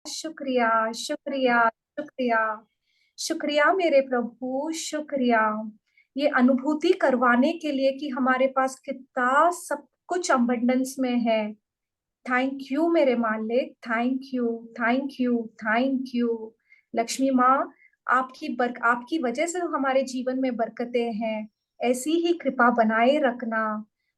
शुक्रिया, शुक्रिया, शुक्रिया, शुक्रिया मेरे प्रभु, शुक्रिया। ये अनुभूति करवाने के लिए कि हमारे पास कितना सब कुछ अबंडेंस में है। थैंक यू मेरे मालिक, thank you, thank you, thank you. Lakshmi माँ, आपकी वजह से हमारे जीवन में बरकतें हैं। ऐसी ही कृपा बनाए रखना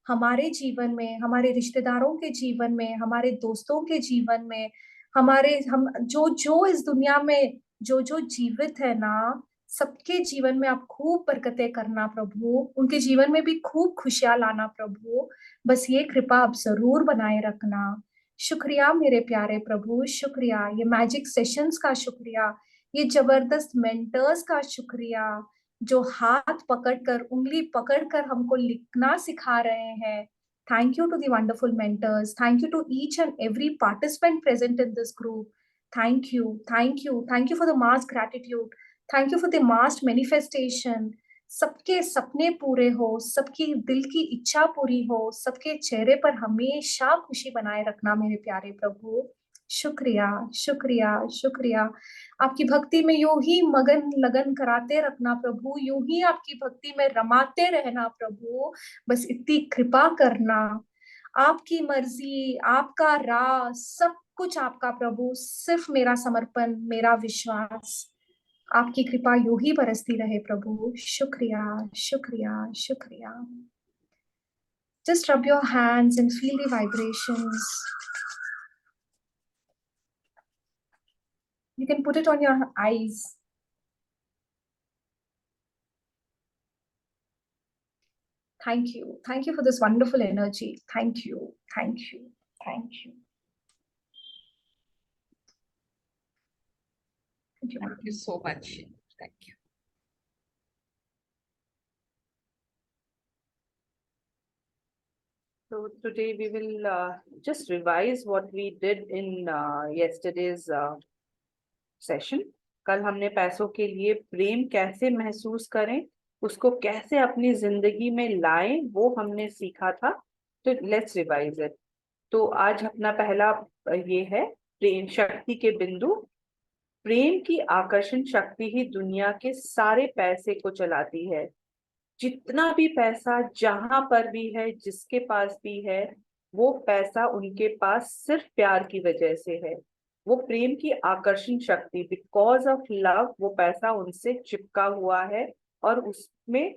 हमारे जीवन में, हमारे रिश्तेदारों के जीवन में, हमारे दोस्तों के जीवन में, हमारे हम जो जो इस दुनिया में जो जो जीवित है ना, सबके जीवन में आप खूब बरकतें करना प्रभु, उनके जीवन में भी खूब खुशियां लाना प्रभु। बस ये कृपा आप जरूर बनाए रखना। शुक्रिया मेरे प्यारे प्रभु, शुक्रिया ये मैजिक सेशंस का, शुक्रिया ये जबरदस्त मेंटर्स का, शुक्रिया जो हाथ पकड़कर, उंगली पकड़कर हमको लिखना सिखा रहे हैं। Thank you to the wonderful mentors, thank you to each and every participant present in this group. Thank you, thank you, thank you for the mass gratitude, thank you for the mass manifestation. सबके सपने पूरे हो, सबकी दिल की इच्छा पूरी हो, सबके चेहरे पर हमेशा खुशी बनाए रखना मेरे प्यारे प्रभु। शुक्रिया, शुक्रिया, शुक्रिया। आपकी भक्ति में यूं ही मगन लगन कराते रखना प्रभु, यूं ही आपकी भक्ति में रमाते रहना प्रभु। बस इतनी कृपा करना। आपकी मर्जी, आपका राज, सब कुछ आपका प्रभु, सिर्फ मेरा समर्पण, मेरा विश्वास। आपकी कृपा यूं ही बरसती रहे प्रभु। शुक्रिया, शुक्रिया, शुक्रिया। Just rub your hands and feel the vibrations. You can put it on your eyes. Thank you. Thank you for this wonderful energy. Thank you. Thank you. Thank you. Thank you. Thank you so much. Thank you. So today we will just revise what we did in yesterday's session. कल हमने पैसों के लिए प्रेम कैसे महसूस करें, उसको कैसे अपनी जिंदगी में लाएं, वो हमने सीखा था। तो लेट्स रिवाइज इट। तो आज अपना पहला ये है प्रेम शक्ति के बिंदु। प्रेम की आकर्षण शक्ति ही दुनिया के सारे पैसे को चलाती है। जितना भी पैसा जहां पर भी है, जिसके पास भी है, वो पैसा उनके पास सिर्फ प्यार की वजह से है। वो प्रेम की आकर्षण शक्ति, बिकॉज ऑफ लव, वो पैसा उनसे चिपका हुआ है और उसमें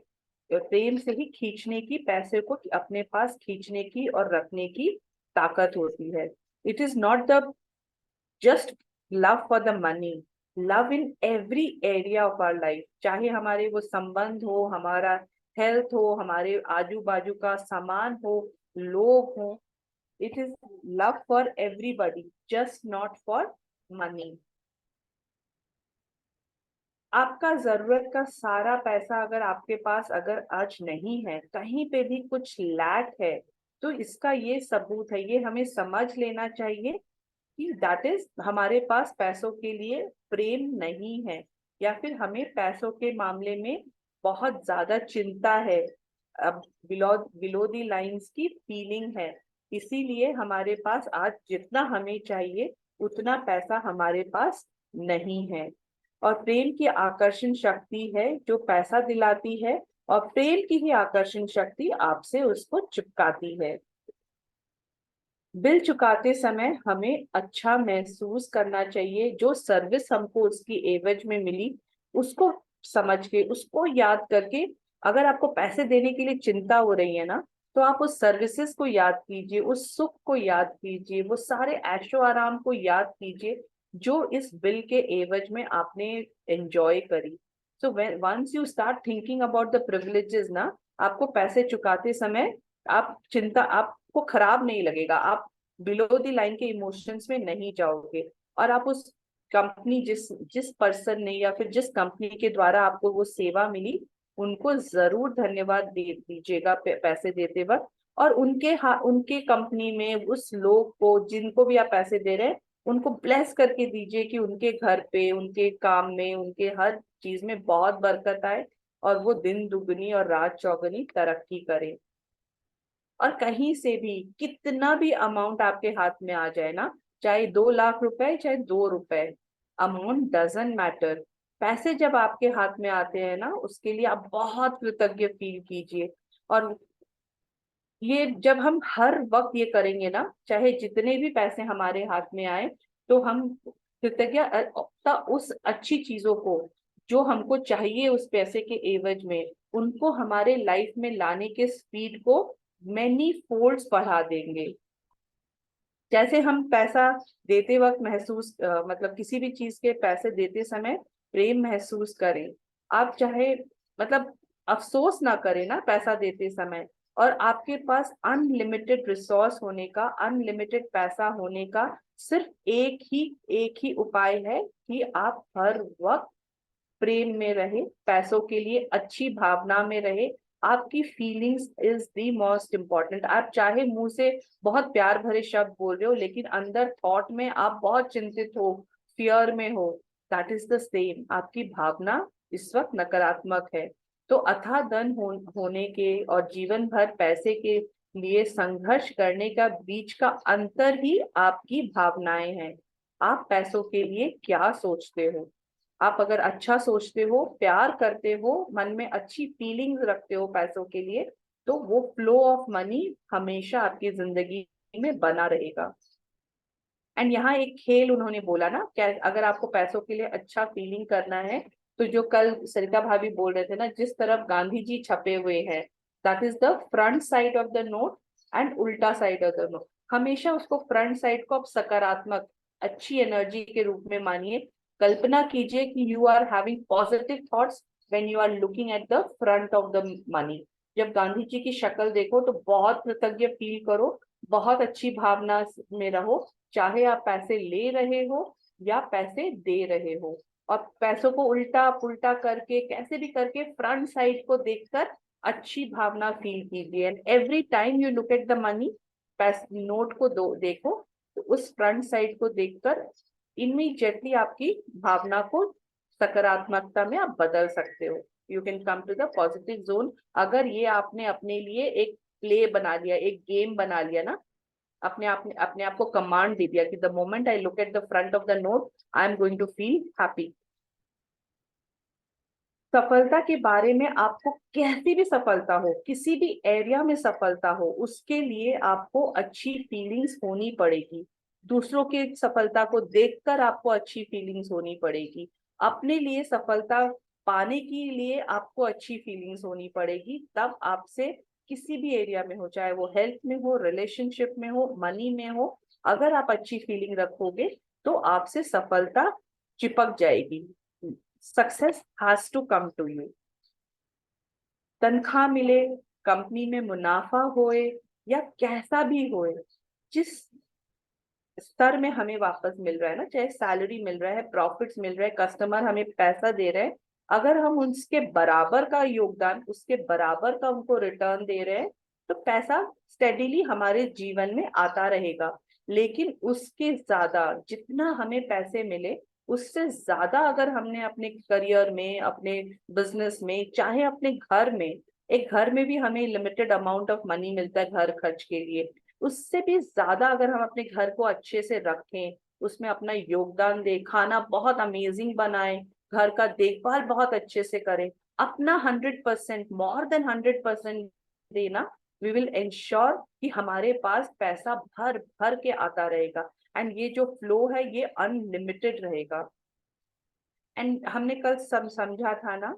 प्रेम से ही खींचने की, पैसे को अपने पास खींचने की और रखने की ताकत होती है। It is not the just love for the money, love in every area of our life. चाहे हमारे वो संबंध हो, हमारा हेल्थ हो, हमारे आजू बाजू का सामान हो, लोग हो, it is love for everybody, just not for money. आपका जरूरत का सारा पैसा अगर आपके पास अगर आज नहीं है, कहीं पे भी कुछ लैक है, तो इसका ये सबूत है, ये हमें समझ लेना चाहिए कि दैट इज हमारे पास पैसों के लिए प्रेम नहीं है, या फिर हमें पैसों के मामले में बहुत ज्यादा चिंता है, अब बिलो बिलो दी लाइंस की फीलिंग है। इसीलिए हमारे पास आज जितना हमें चाहिए उतना पैसा हमारे पास नहीं है। और प्रेम की आकर्षण शक्ति है जो पैसा दिलाती है, और प्रेम की ही आकर्षण शक्ति आपसे उसको चिपकाती है। बिल चुकाते समय हमें अच्छा महसूस करना चाहिए। जो सर्विस हमको उसकी एवज में मिली, उसको समझ के, उसको याद करके, अगर आपको पैसे देने के लिए चिंता हो रही है ना, तो आप उस सर्विसेज को याद कीजिए, उस सुख को याद कीजिए, वो सारे ऐशो आराम को याद कीजिए जो इस बिल के एवज में आपने एंजॉय करी। So once you start thinking about the privileges ना, आपको पैसे चुकाते समय आपको खराब नहीं लगेगा, आप बिलो द लाइन के इमोशंस में नहीं जाओगे, और आप उस कंपनी, जिस जिस पर्सन ने या फिर जिस कंपनी के द्वारा आपको वो सेवा मिली, उनको जरूर धन्यवाद दे दीजिएगा पैसे देते वक्त। और उनके कंपनी में उस लोग को जिनको भी आप पैसे दे रहे हैं, उनको ब्लेस करके दीजिए कि उनके घर पे, उनके काम में, उनके हर चीज में बहुत बरकत आए, और वो दिन दुगनी और रात चौगुनी तरक्की करे। और कहीं से भी कितना भी अमाउंट आपके हाथ में आ जाए ना, चाहे 2 लाख रुपए, चाहे 2 रुपए, अमाउंट डजंट मैटर। पैसे जब आपके हाथ में आते हैं ना, उसके लिए आप बहुत कृतज्ञ फील कीजिए। और ये जब हम हर वक्त ये करेंगे ना, चाहे जितने भी पैसे हमारे हाथ में आए, तो हम कृतज्ञता उस अच्छी चीजों को जो हमको चाहिए उस पैसे के एवज में, उनको हमारे लाइफ में लाने के स्पीड को मैनी फोल्ड्स बढ़ा देंगे। जैसे हम पैसा देते वक्त मतलब किसी भी चीज के पैसे देते समय प्रेम महसूस करें। आप चाहे मतलब अफसोस ना करें ना पैसा देते समय। और आपके पास अनलिमिटेड रिसोर्स होने का, अनलिमिटेड पैसा होने का सिर्फ एक ही उपाय है कि आप हर वक्त प्रेम में रहे, पैसों के लिए अच्छी भावना में रहे। आपकी feelings is the most important. आप चाहे मुंह से बहुत प्यार भरे शब्द बोल रहे हो, लेकिन अंदर थॉट में आप बहुत चिंतित हो, फियर में हो, दैट इज द सेम। आपकी भावना इस वक्त नकारात्मक है। तो अथाह होने के और जीवन भर पैसे के लिए संघर्ष करने का बीच का अंतर ही आपकी भावनाएं हैं। आप पैसों के लिए क्या सोचते हो? आप अगर अच्छा सोचते हो, प्यार करते हो, मन में अच्छी फीलिंग्स रखते हो पैसों के लिए, तो वो फ्लो ऑफ मनी हमेशा आपकी जिंदगी में बना रहेगा। एंड यहाँ एक खेल उन्होंने बोला ना, क्या अगर आपको पैसों के लिए अच्छा फीलिंग करना है, तो जो कल सरिता भाभी बोल रहे थे ना, जिस तरफ गांधी जी छपे हुए हैं, that is the front side of the note and उल्टा साइड ऑफ द नोट। हमेशा उसको फ्रंट साइड को आप सकारात्मक अच्छी एनर्जी के रूप में मानिए। कल्पना कीजिए कि you are having positive thoughts when you are looking at the front of the money. जब गांधी जी की शक्ल देखो तो बहुत कृतज्ञ फील करो, बहुत अच्छी भावना में रहो, चाहे आप पैसे ले रहे हो या पैसे दे रहे हो। और पैसों को उल्टा पुल्टा करके कैसे भी करके फ्रंट साइड को देखकर अच्छी भावना फील कीजिए। And every time you look at the money, note को देखो, तो उस फ्रंट साइड को देखकर इमीडिएटली आपकी भावना को सकारात्मकता में आप बदल सकते हो। You can come to the positive zone. अगर ये आपने अपने लिए एक प्ले बना लिया, एक गेम बना लिया ना, अपने आप को कमांड दे दिया कि the moment I look at the front of the note, I am going to feel happy. सफलता के बारे में आपको कैसी भी सफलता हो, किसी भी एरिया में सफलता हो, उसके लिए आपको अच्छी फीलिंग्स होनी पड़ेगी। दूसरों की सफलता को देखकर आपको अच्छी फीलिंग्स होनी पड़ेगी। अपने लिए सफलता पाने के लिए आपको अच्छी फीलिंग्स होनी पड़ेगी। तब आपसे किसी भी एरिया में हो, चाहे वो हेल्थ में हो, रिलेशनशिप में हो, मनी में हो, अगर आप अच्छी फीलिंग रखोगे तो आपसे सफलता चिपक जाएगी। Success has to come to you. तनख्वाह मिले, कंपनी में मुनाफा होए या कैसा भी होए, जिस स्तर में हमें वापस मिल रहा है ना, चाहे सैलरी मिल रहा है, प्रॉफिट्स मिल रहे हैं, कस्टमर हमें पैसा दे रहे हैं, अगर हम उसके बराबर का योगदान, उसके बराबर का उनको रिटर्न दे रहे हैं, तो पैसा स्टेडीली हमारे जीवन में आता रहेगा। लेकिन उसके ज्यादा जितना हमें पैसे मिले, उससे ज्यादा अगर हमने अपने करियर में, अपने बिजनेस में, चाहे अपने घर में, एक घर में भी हमें लिमिटेड अमाउंट ऑफ मनी मिलता है घर खर्च के लिए, उससे भी ज्यादा अगर हम अपने घर को अच्छे से रखें, उसमें अपना योगदान दें, खाना बहुत अमेजिंग बनाएं, घर का देखभाल बहुत अच्छे से करें, अपना 100%, मोर देन 100% देना, वी विल इंश्योर कि हमारे पास पैसा भर भर के आता रहेगा। एंड ये जो फ्लो है ये अनलिमिटेड रहेगा। एंड हमने कल समझा था ना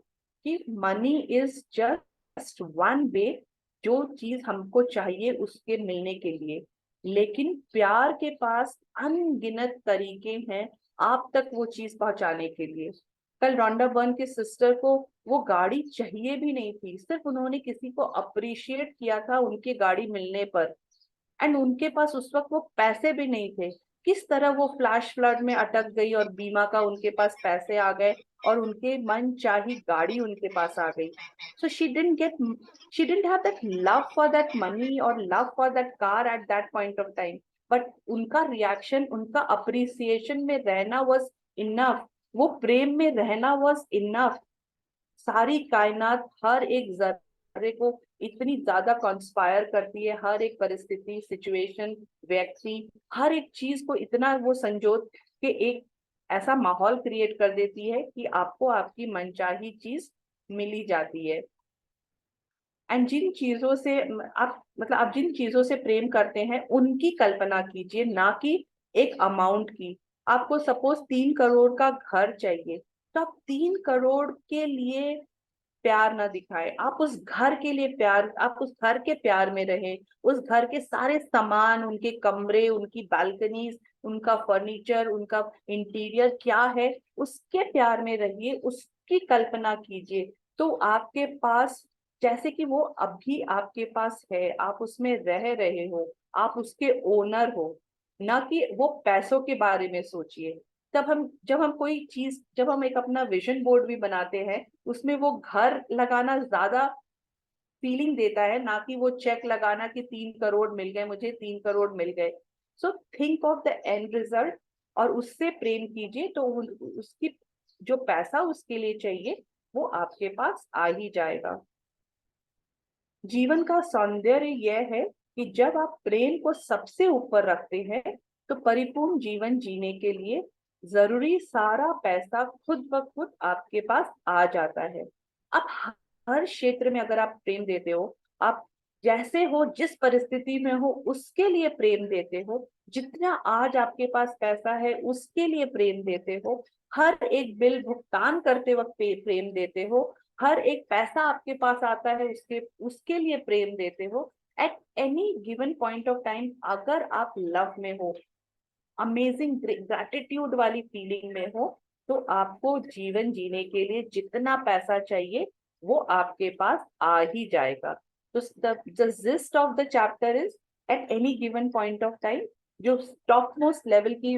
कि money is just one way, जो चीज हमको चाहिए उसके मिलने के लिए। लेकिन प्यार के पास अनगिनत तरीके हैं आप तक वो चीज पहुंचाने के लिए। कल रोंडा बर्न की सिस्टर को वो गाड़ी चाहिए भी नहीं थी, सिर्फ उन्होंने किसी को अप्रिशिएट किया था उनकी गाड़ी मिलने पर। एंड उनके पास उस वक्त वो पैसे भी नहीं थे। किस तरह वो फ्लैश फ्लड में अटक गई और बीमा का उनके पास पैसे आ गए और उनके मन चाही गाड़ी उनके पास आ गई। So she didn't have that love for that money और love for that car at that point of time. But उनका रिएक्शन, उनका अप्रिसिएशन में रहना वाज इनफ, वो प्रेम में रहना वाज इनफ। सारी कायनात, हर एक कार्य को इतनी ज्यादा कंस्पायर करती है, हर एक परिस्थिति, सिचुएशन, व्यक्ति, हर एक चीज को इतना वो संजोत के एक ऐसा माहौल क्रिएट कर देती है कि आपको आपकी मनचाही चीज मिली जाती है। एंड जिन चीजों से आप मतलब आप जिन चीजों से प्रेम करते हैं उनकी कल्पना कीजिए, ना कि एक अमाउंट की। आपको सपोज 3 करोड़ का घर चाहिए, तो आप 3 करोड़ के लिए प्यार ना दिखाएं, आप उस घर के लिए प्यार, आप उस घर के प्यार में रहें, उस घर के सारे सामान, उनके कमरे, उनकी बालकनीज, उनका फर्नीचर, उनका इंटीरियर क्या है, उसके प्यार में रहिए, उसकी कल्पना कीजिए। तो आपके पास, जैसे कि वो अभी आपके पास है, आप उसमें रह रहे हो, आप उसके ओनर हो, ना कि वो पैसों के बारे में सोचिए। तब हम जब हम कोई चीज जब हम एक अपना विजन बोर्ड भी बनाते हैं, उसमें वो घर लगाना ज्यादा फीलिंग देता है, ना कि वो चेक लगाना कि 3 करोड़ मिल गए, मुझे 3 करोड़ मिल गए। So think of the end result और उससे प्रेम कीजिए, तो उसकी जो पैसा उसके लिए चाहिए वो आपके पास आ ही जाएगा। जीवन का सौंदर्य यह है कि जब आप प्रेम को सबसे ऊपर रखते हैं, तो परिपूर्ण जीवन जीने के लिए जरूरी सारा पैसा खुद ब खुद आपके पास आ जाता है। आप हर क्षेत्र में अगर आप प्रेम देते हो, आप जैसे हो, जिस परिस्थिति में हो, उसके लिए प्रेम देते हो, जितना आज आपके पास पैसा है उसके लिए प्रेम देते हो, हर एक बिल भुगतान करते वक्त प्रेम देते हो, हर एक पैसा आपके पास आता है उसके उसके लिए प्रेम देते हो, at any given point of time अगर आप लव में हो, अमेजिंग ग्रैटिट्यूड वाली फीलिंग में हो, तो आपको जीवन जीने के लिए जितना पैसा चाहिए वो आपके पास आ ही जाएगा। तो the gist of the chapter is, at any given point of time, जो टॉप मोस्ट लेवल की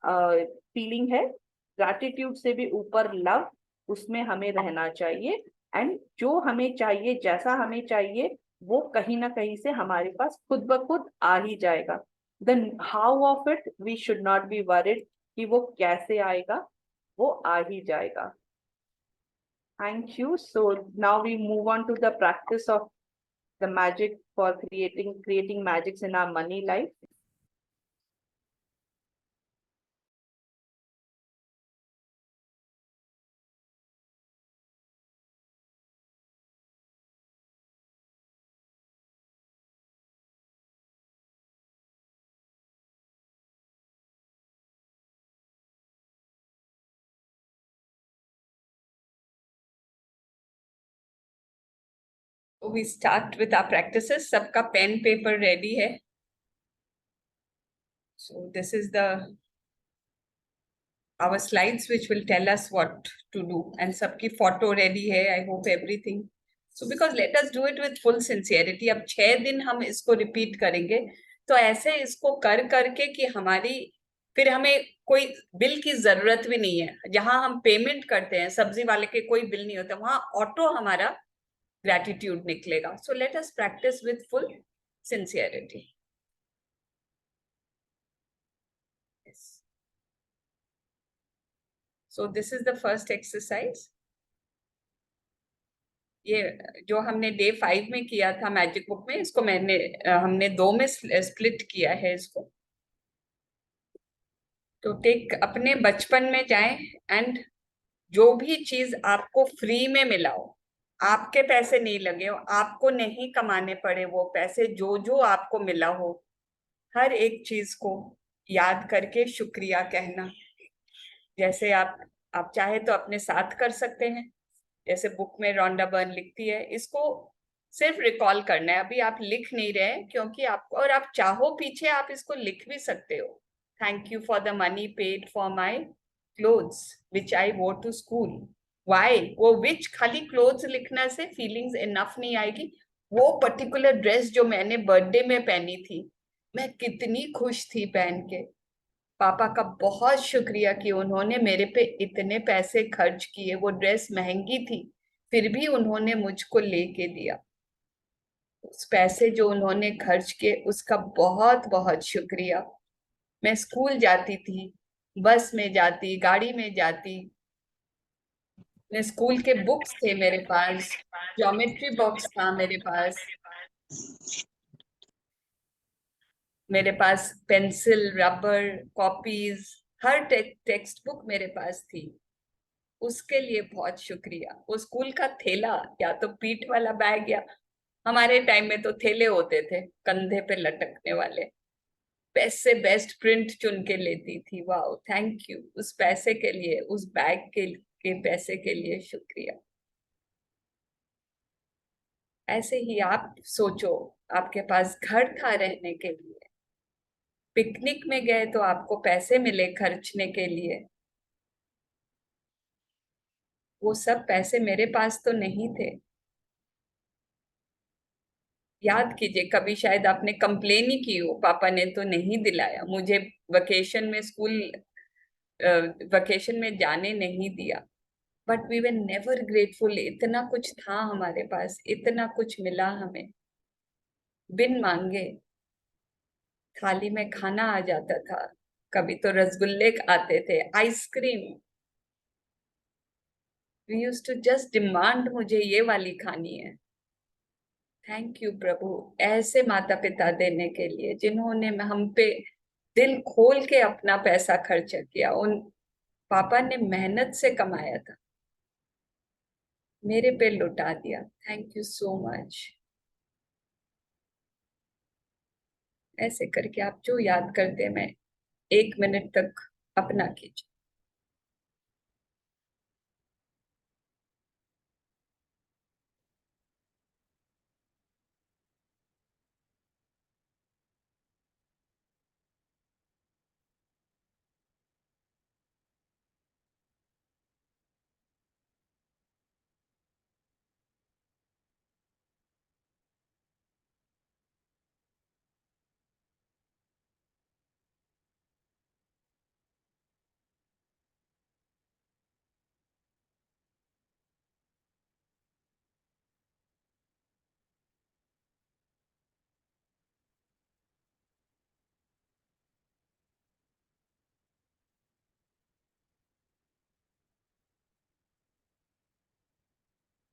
फीलिंग है, ग्रैटिट्यूड से भी ऊपर लव, उसमें हमें रहना चाहिए। एंड जो हमें चाहिए, जैसा हमें चाहिए, वो कहीं ना कहीं से हमारे पास खुद ब खुद आ ही जाएगा। Then how of it we should not be worried कि वो कैसे आएगा, वो आ ही जाएगा। Thank you. So now we move on to the practice of the magic for creating magics in our money life. We start with our practices. सबका pen paper ready है? So this is our slides which will tell us what to do, and सबकी photo ready है. I hope everything. So because let us do it with full sincerity. अब 6 दिन हम इसको repeat करेंगे, तो ऐसे इसको कर करके कि हमारी फिर हमें कोई बिल की जरूरत भी नहीं है। जहां हम पेमेंट करते हैं, सब्जी वाले के कोई बिल नहीं होता, वहां ऑटो हमारा ग्रैटिट्यूड निकलेगा। So let us practice with full sincerity. So this is the first exercise. ये जो हमने डे 5 में किया था मैजिक बुक में, इसको हमने 2 में स्प्लिट किया है इसको। तो टेक अपने बचपन में जाएं एंड जो भी चीज आपको फ्री में मिला हो, आपके पैसे नहीं लगे हो, आपको नहीं कमाने पड़े वो पैसे, जो जो आपको मिला हो, हर एक चीज को याद करके शुक्रिया कहना। जैसे आप चाहे तो अपने साथ कर सकते हैं, जैसे बुक में रोंडा बर्न लिखती है, इसको सिर्फ रिकॉल करना है। अभी आप लिख नहीं रहे हैं क्योंकि आपको, और आप चाहो पीछे आप इसको लिख भी सकते हो। Thank you for the money paid for my clothes which I wore to school. Y, वो विच खाली क्लोथ्स लिखने से फीलिंग्स इनफ नहीं आएगी। वो पर्टिकुलर ड्रेस जो मैंने बर्थडे में पहनी थी, मैं कितनी खुश थी पहन के। पापा का बहुत शुक्रिया कि उन्होंने मेरे पे इतने पैसे खर्च किए। वो ड्रेस महंगी थी, फिर भी उन्होंने मुझको लेके दिया। उस पैसे जो उन्होंने खर्च किए उसका बहुत बहुत शुक्रिया। मैं स्कूल जाती थी, बस में जाती, गाड़ी में जाती, अपने स्कूल के बुक्स थे मेरे पास, ज्योमेट्री बॉक्स था मेरे पास पेंसिल, रबर, कॉपीज, हर टेक्स्ट बुक मेरे पास थी। उसके लिए बहुत शुक्रिया। वो स्कूल का थैला, या तो पीठ वाला बैग, या हमारे टाइम में तो थैले होते थे कंधे पे लटकने वाले, बेस्ट से बेस्ट प्रिंट चुन के लेती थी। वाओ, थैंक यू उस पैसे के लिए, उस बैग के पैसे के लिए शुक्रिया। ऐसे ही आप सोचो, आपके पास घर था रहने के लिए, पिकनिक में गए तो आपको पैसे मिले खर्चने के लिए। वो सब पैसे मेरे पास तो नहीं थे। याद कीजिए, कभी शायद आपने कंप्लेन ही की हो, पापा ने तो नहीं दिलाया मुझे, वेकेशन में स्कूल वेकेशन में जाने नहीं दिया। But we were never grateful. इतना कुछ था हमारे पास, इतना कुछ मिला हमें बिन मांगे। थाली में खाना आ जाता था, कभी तो रसगुल्ले आते थे, ice cream. We used to just demand, मुझे ये वाली खानी है। थैंक यू प्रभु, ऐसे माता पिता देने के लिए जिन्होंने हम पे दिल खोल के अपना पैसा खर्च किया। उन पापा ने मेहनत से कमाया था, मेरे पे लुटा दिया। Thank you so much. ऐसे करके आप जो याद करते हैं, मैं 1 मिनट तक अपना कीजिए।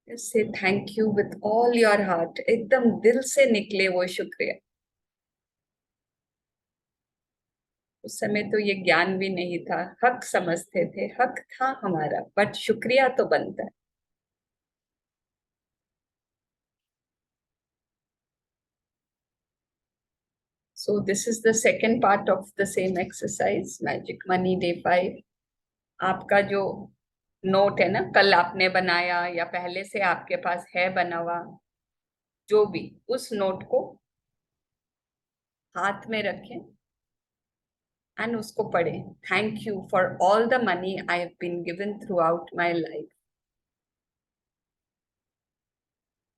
से thank you with all your heart, एकदम दिल से निकले वो शुक्रिया। उस समय तो ये ज्ञान भी नहीं था, हक समझते थे, हक था हमारा, बट शुक्रिया तो बनता है। So this is the second part of the same exercise, magic money day 5। आपका जो नोट है ना, कल आपने बनाया या पहले से आपके पास है बना हुआ, जो भी, उस नोट को हाथ में रखें एंड उसको पढ़ें। Thank you for all the money I have been given throughout my life.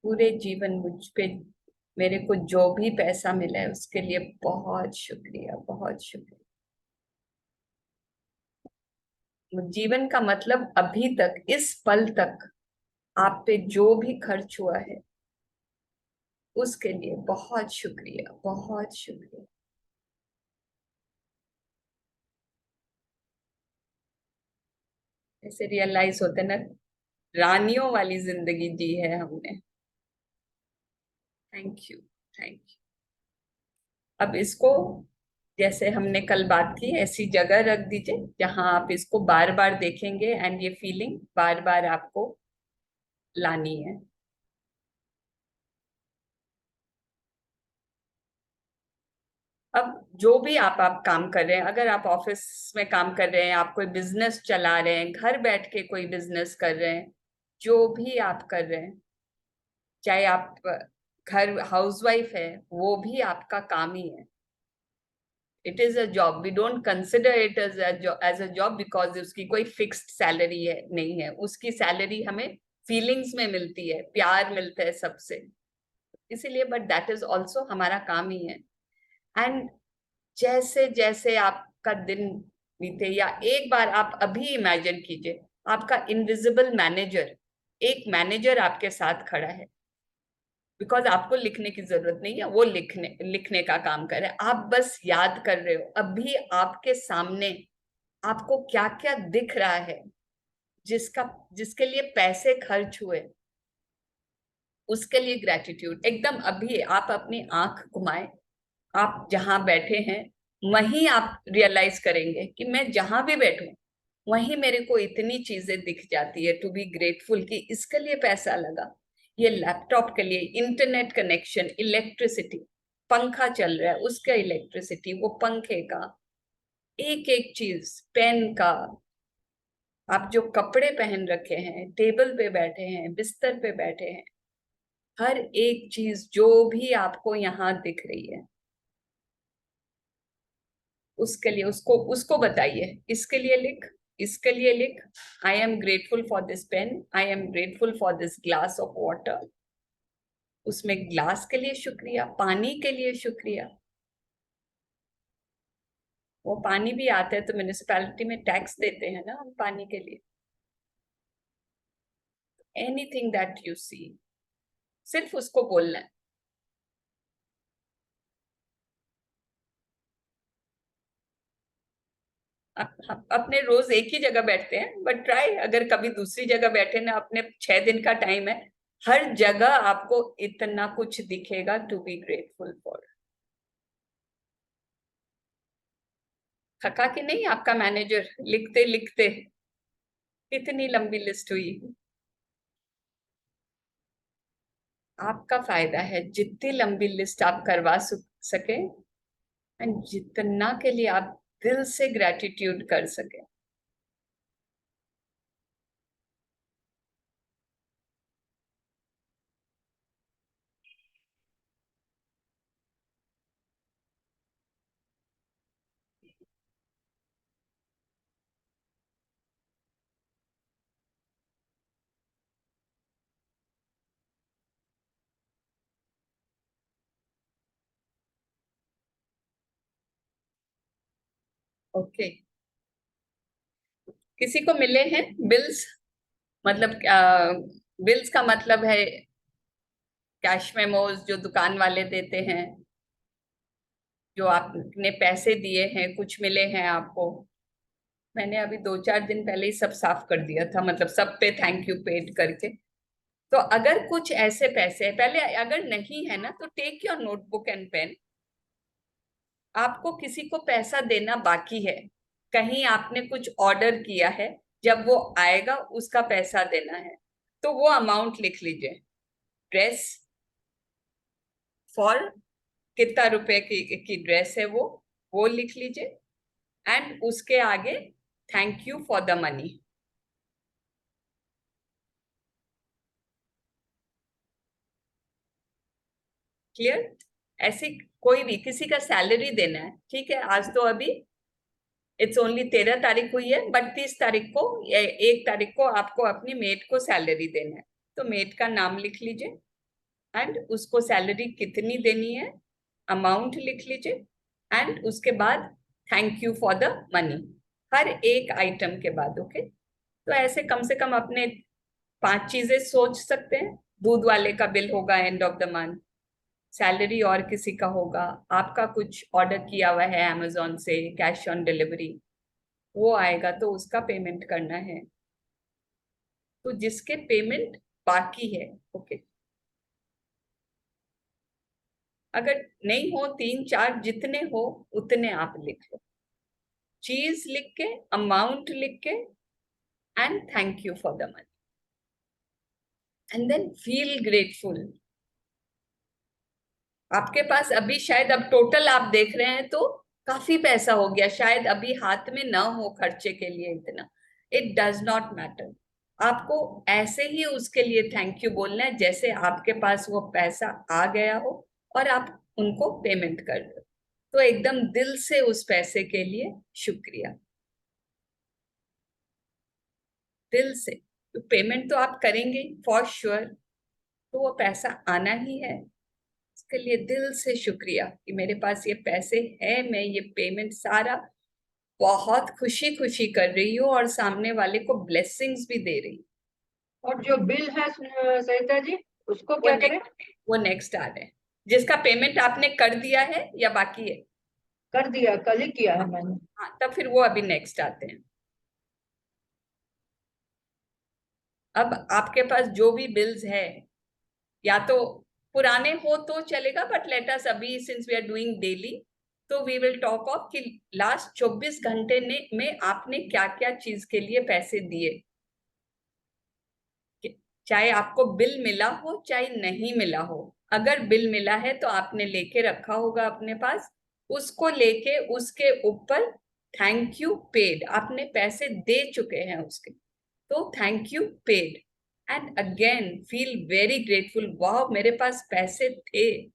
पूरे जीवन मुझ पे, मेरे को जो भी पैसा मिला है उसके लिए बहुत शुक्रिया, बहुत शुक्रिया। जीवन का मतलब अभी तक, इस पल तक आप पे जो भी खर्च हुआ है उसके लिए बहुत शुक्रिया, बहुत शुक्रिया। ऐसे रियलाइज होते ना, रानियों वाली जिंदगी जी है हमने। Thank you, thank you. अब इसको, जैसे हमने कल बात की, ऐसी जगह रख दीजिए जहां आप इसको बार बार देखेंगे एंड ये फीलिंग बार बार आपको लानी है। अब जो भी आप काम कर रहे हैं, अगर आप ऑफिस में काम कर रहे हैं, आप कोई बिजनेस चला रहे हैं, घर बैठ के कोई बिजनेस कर रहे हैं, जो भी आप कर रहे हैं, चाहे आप घर हाउसवाइफ है, वो भी आपका काम ही है। It is a job, we don't consider it as a job because उसकी कोई फिक्स्ड सैलरी है, नहीं है। उसकी सैलरी हमें फीलिंग्स में मिलती है, प्यार मिलता है सबसे, इसीलिए। बट दैट इज ऑल्सो हमारा काम ही है। एंड जैसे जैसे आपका दिन बीते, या एक बार आप अभी इमेजिन कीजिए, आपका इनविजिबल मैनेजर, एक मैनेजर आपके साथ खड़ा है, बिकॉज आपको लिखने की जरूरत नहीं है, वो लिखने का काम कर रहे हैं, आप बस याद कर रहे हो। अभी आपके सामने आपको क्या क्या दिख रहा है, जिसके लिए पैसे खर्च हुए, उसके लिए ग्रेटिट्यूड। एकदम अभी आप अपनी आंख घुमाएं, आप जहां बैठे हैं वहीं आप रियलाइज करेंगे कि मैं जहां भी बैठूं वहीं मेरे को इतनी चीजें दिख जाती है टू बी ग्रेटफुल कि इसके लिए पैसा लगा, ये लैपटॉप के लिए इंटरनेट कनेक्शन, इलेक्ट्रिसिटी, पंखा चल रहा है उसका इलेक्ट्रिसिटी, वो पंखे का एक एक चीज, पेन का, आप जो कपड़े पहन रखे हैं, टेबल पे बैठे हैं, बिस्तर पे बैठे हैं, हर एक चीज जो भी आपको यहाँ दिख रही है उसके लिए उसको उसको बताइए। इसके लिए लिख, इसके लिए लिख, I am grateful for this pen, I am grateful for this glass of water. उसमें ग्लास के लिए शुक्रिया, पानी के लिए शुक्रिया। वो पानी भी आता है तो म्युनिसिपैलिटी में टैक्स देते हैं ना हम पानी के लिए। एनीथिंग दैट यू सी, सिर्फ उसको बोलना है। हम अपने रोज एक ही जगह बैठते हैं, बट ट्राई अगर कभी दूसरी जगह बैठे ना, अपने 6 दिन का टाइम है, हर जगह आपको इतना कुछ दिखेगा टू बी ग्रेटफुल फॉर। थका कि नहीं आपका मैनेजर लिखते लिखते? कितनी लंबी लिस्ट हुई। आपका फायदा है जितनी लंबी लिस्ट आप करवा सके एंड जितना के लिए आप दिल से ग्रेटिट्यूड कर सके। ओके, किसी को मिले हैं बिल्स? मतलब बिल्स का मतलब है कैश मेमोज जो दुकान वाले देते हैं, जो आपने पैसे दिए हैं, कुछ मिले हैं आपको। मैंने अभी 2-4 दिन पहले ही सब साफ कर दिया था, मतलब सब पे थैंक यू पेड करके। तो अगर कुछ ऐसे पैसे है, पहले अगर नहीं है ना तो take your notebook and pen. आपको किसी को पैसा देना बाकी है, कहीं आपने कुछ ऑर्डर किया है, जब वो आएगा उसका पैसा देना है, तो वो अमाउंट लिख लीजिए। ड्रेस फॉर कितना रुपए की ड्रेस है वो लिख लीजिए, एंड उसके आगे thank you for the money. Clear? ऐसे कोई भी किसी का सैलरी देना है, ठीक है, आज तो अभी इट्स ओनली 13 तारीख हुई है, बट 30 तारीख को 1 तारीख को आपको अपनी मेड को सैलरी देना है, तो मेड का नाम लिख लीजिए एंड उसको सैलरी कितनी देनी है अमाउंट लिख लीजिए, एंड उसके बाद thank you for the money हर एक आइटम के बाद। ओके, तो ऐसे कम से कम अपने 5 चीजें सोच सकते हैं। दूध वाले का बिल होगा end of the month, salary और किसी का होगा, आपका कुछ ऑर्डर किया हुआ है अमेजोन से कैश ऑन डिलीवरी, वो आएगा तो उसका पेमेंट करना है, तो जिसके पेमेंट बाकी है। ओके, अगर नहीं हो 3-4 जितने हो उतने आप लिख लो, चीज लिख के, अमाउंट लिख के, and thank you for the money, and then feel grateful. आपके पास अभी शायद अब टोटल आप देख रहे हैं तो काफी पैसा हो गया, शायद अभी हाथ में ना हो खर्चे के लिए इतना, इट डज नॉट मैटर। आपको ऐसे ही उसके लिए थैंक यू बोलना है जैसे आपके पास वो पैसा आ गया हो और आप उनको पेमेंट कर दो, तो एकदम दिल से उस पैसे के लिए शुक्रिया, दिल से। तो पेमेंट तो आप करेंगे फॉर श्योर, तो वो पैसा आना ही है, इसके लिए दिल से शुक्रिया कि मेरे पास ये पैसे हैं, मैं ये पेमेंट सारा बहुत खुशी खुशी कर रही हूँ और सामने वाले को ब्लेसिंग्स भी दे रही हूँ। और जो बिल है सरिता जी, उसको क्या करें? वो नेक्स्ट आ रहा है, जिसका पेमेंट आपने कर दिया है या बाकी है? कर दिया, कल ही किया है मैंने। हाँ, तब फिर वो अभी नेक्स्ट आते हैं। अब आपके पास जो भी बिल्स है, या तो पुराने हो तो चलेगा, बट लेट अस अभी since we are doing daily, तो वी विल टॉक ऑफ कि लास्ट 24 घंटे में आपने क्या क्या चीज के लिए पैसे दिए। चाहे आपको बिल मिला हो चाहे नहीं मिला हो, अगर बिल मिला है तो आपने लेके रखा होगा अपने पास, उसको लेके उसके ऊपर थैंक यू पेड, आपने पैसे दे चुके हैं उसके, तो thank you paid and again feel very grateful, वाह मेरे पास पैसे थे।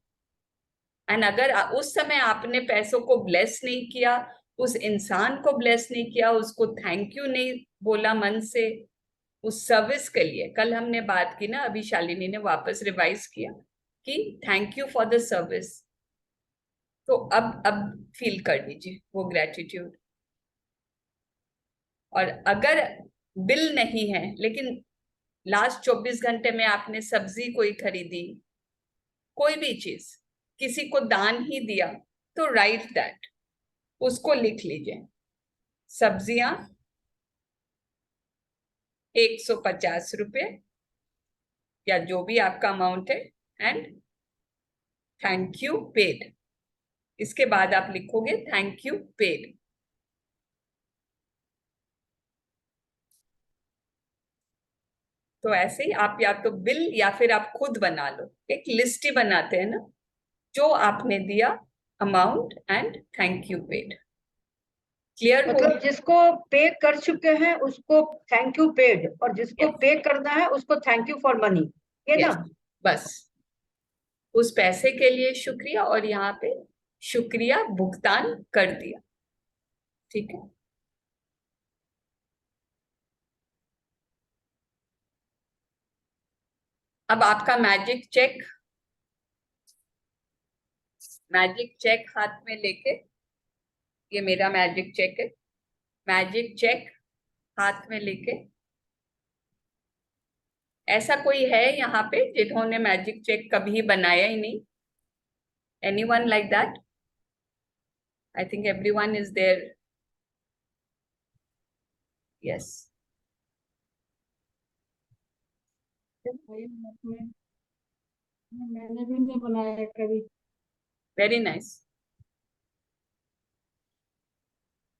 एंड अगर उस समय आपने पैसों को ब्लेस नहीं किया, उस इंसान को ब्लेस नहीं किया, उसको थैंक यू नहीं बोला मन से उस सर्विस के लिए, कल हमने बात की ना, अभी शालिनी ने वापस रिवाइज किया कि thank you for the service, तो अब फील कर लीजिए वो ग्रेटिट्यूड। और अगर बिल नहीं है लेकिन लास्ट 24 घंटे में आपने सब्जी कोई खरीदी, कोई भी चीज, किसी को दान ही दिया, तो राइट दैट, उसको लिख लीजिए, सब्जियां 150 रुपये या जो भी आपका अमाउंट है, एंड थैंक यू पेड, इसके बाद आप लिखोगे थैंक यू पेड। तो ऐसे ही आप या तो बिल या फिर आप खुद बना लो, एक लिस्ट ही बनाते हैं ना, जो आपने दिया, amount and thank you paid. Clear हो? मतलब जिसको पे कर चुके हैं उसको थैंक यू पेड, और जिसको Yes. पे करना है उसको थैंक यू फॉर मनी, ये Yes. ना? बस उस पैसे के लिए शुक्रिया, और यहाँ पे शुक्रिया भुगतान कर दिया, ठीक है। अब आपका मैजिक चेक हाथ में लेके, ये मेरा मैजिक चेक है, मैजिक चेक हाथ में लेके, ऐसा कोई है यहाँ पे जिन्होंने मैजिक चेक कभी बनाया ही नहीं? Anyone like that? I think everyone is there. Yes, मैंने भी नहीं बनाया कभी। Very nice.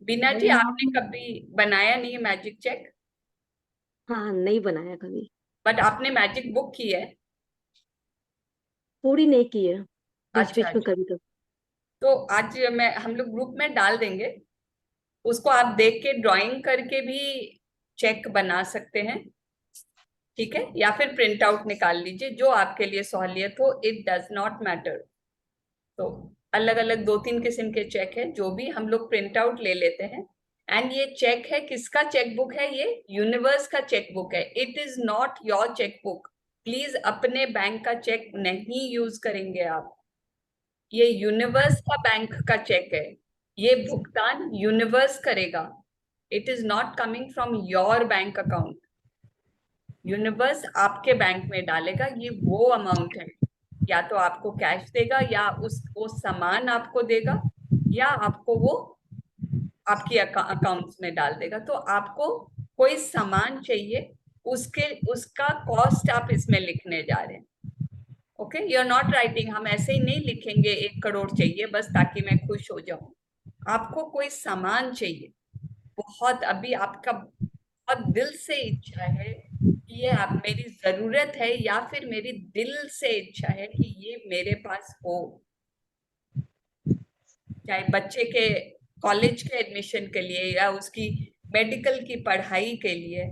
बीना जी, आपने कभी बनाया नहीं है मैजिक चेक? हाँ, नहीं बनाया कभी। बट आपने मैजिक बुक की है? पूरी नहीं की है, बीच अच्छा बीच में अच्छा, कभी कभी। तो आज हम लोग ग्रुप में डाल देंगे, उसको आप देख के ड्राइंग करके भी चेक बना सकते हैं, ठीक है, या फिर प्रिंट आउट निकाल लीजिए, जो आपके लिए सहूलियत हो, इट डज नॉट मैटर। तो अलग अलग 2-3 किस्म के चेक है, जो भी हम लोग प्रिंट आउट ले लेते हैं। एंड ये चेक है, किसका चेक बुक है? ये यूनिवर्स का चेक बुक है, it is not your cheque book. Please अपने बैंक का चेक नहीं यूज करेंगे आप, ये यूनिवर्स का बैंक का चेक है, ये भुगतान यूनिवर्स करेगा, it is not coming from your bank account. Universe आपके बैंक में डालेगा, ये वो अमाउंट है, या तो आपको कैश देगा, या वो सामान आपको देगा, या आपको वो आपकी अकाउंट्स में डाल देगा। तो आपको कोई सामान चाहिए, उसका कॉस्ट आप इसमें लिखने जा रहे हैं, okay. You are not writing, हम ऐसे ही नहीं लिखेंगे 1 करोड़ चाहिए बस ताकि मैं खुश हो जाऊं। आपको कोई सामान चाहिए, बहुत अभी आपका बहुत दिल से इच्छा है कि ये आप मेरी जरूरत है, या फिर मेरी दिल से इच्छा है कि ये मेरे पास हो, चाहे बच्चे के कॉलेज के एडमिशन के लिए या उसकी मेडिकल की पढ़ाई के लिए,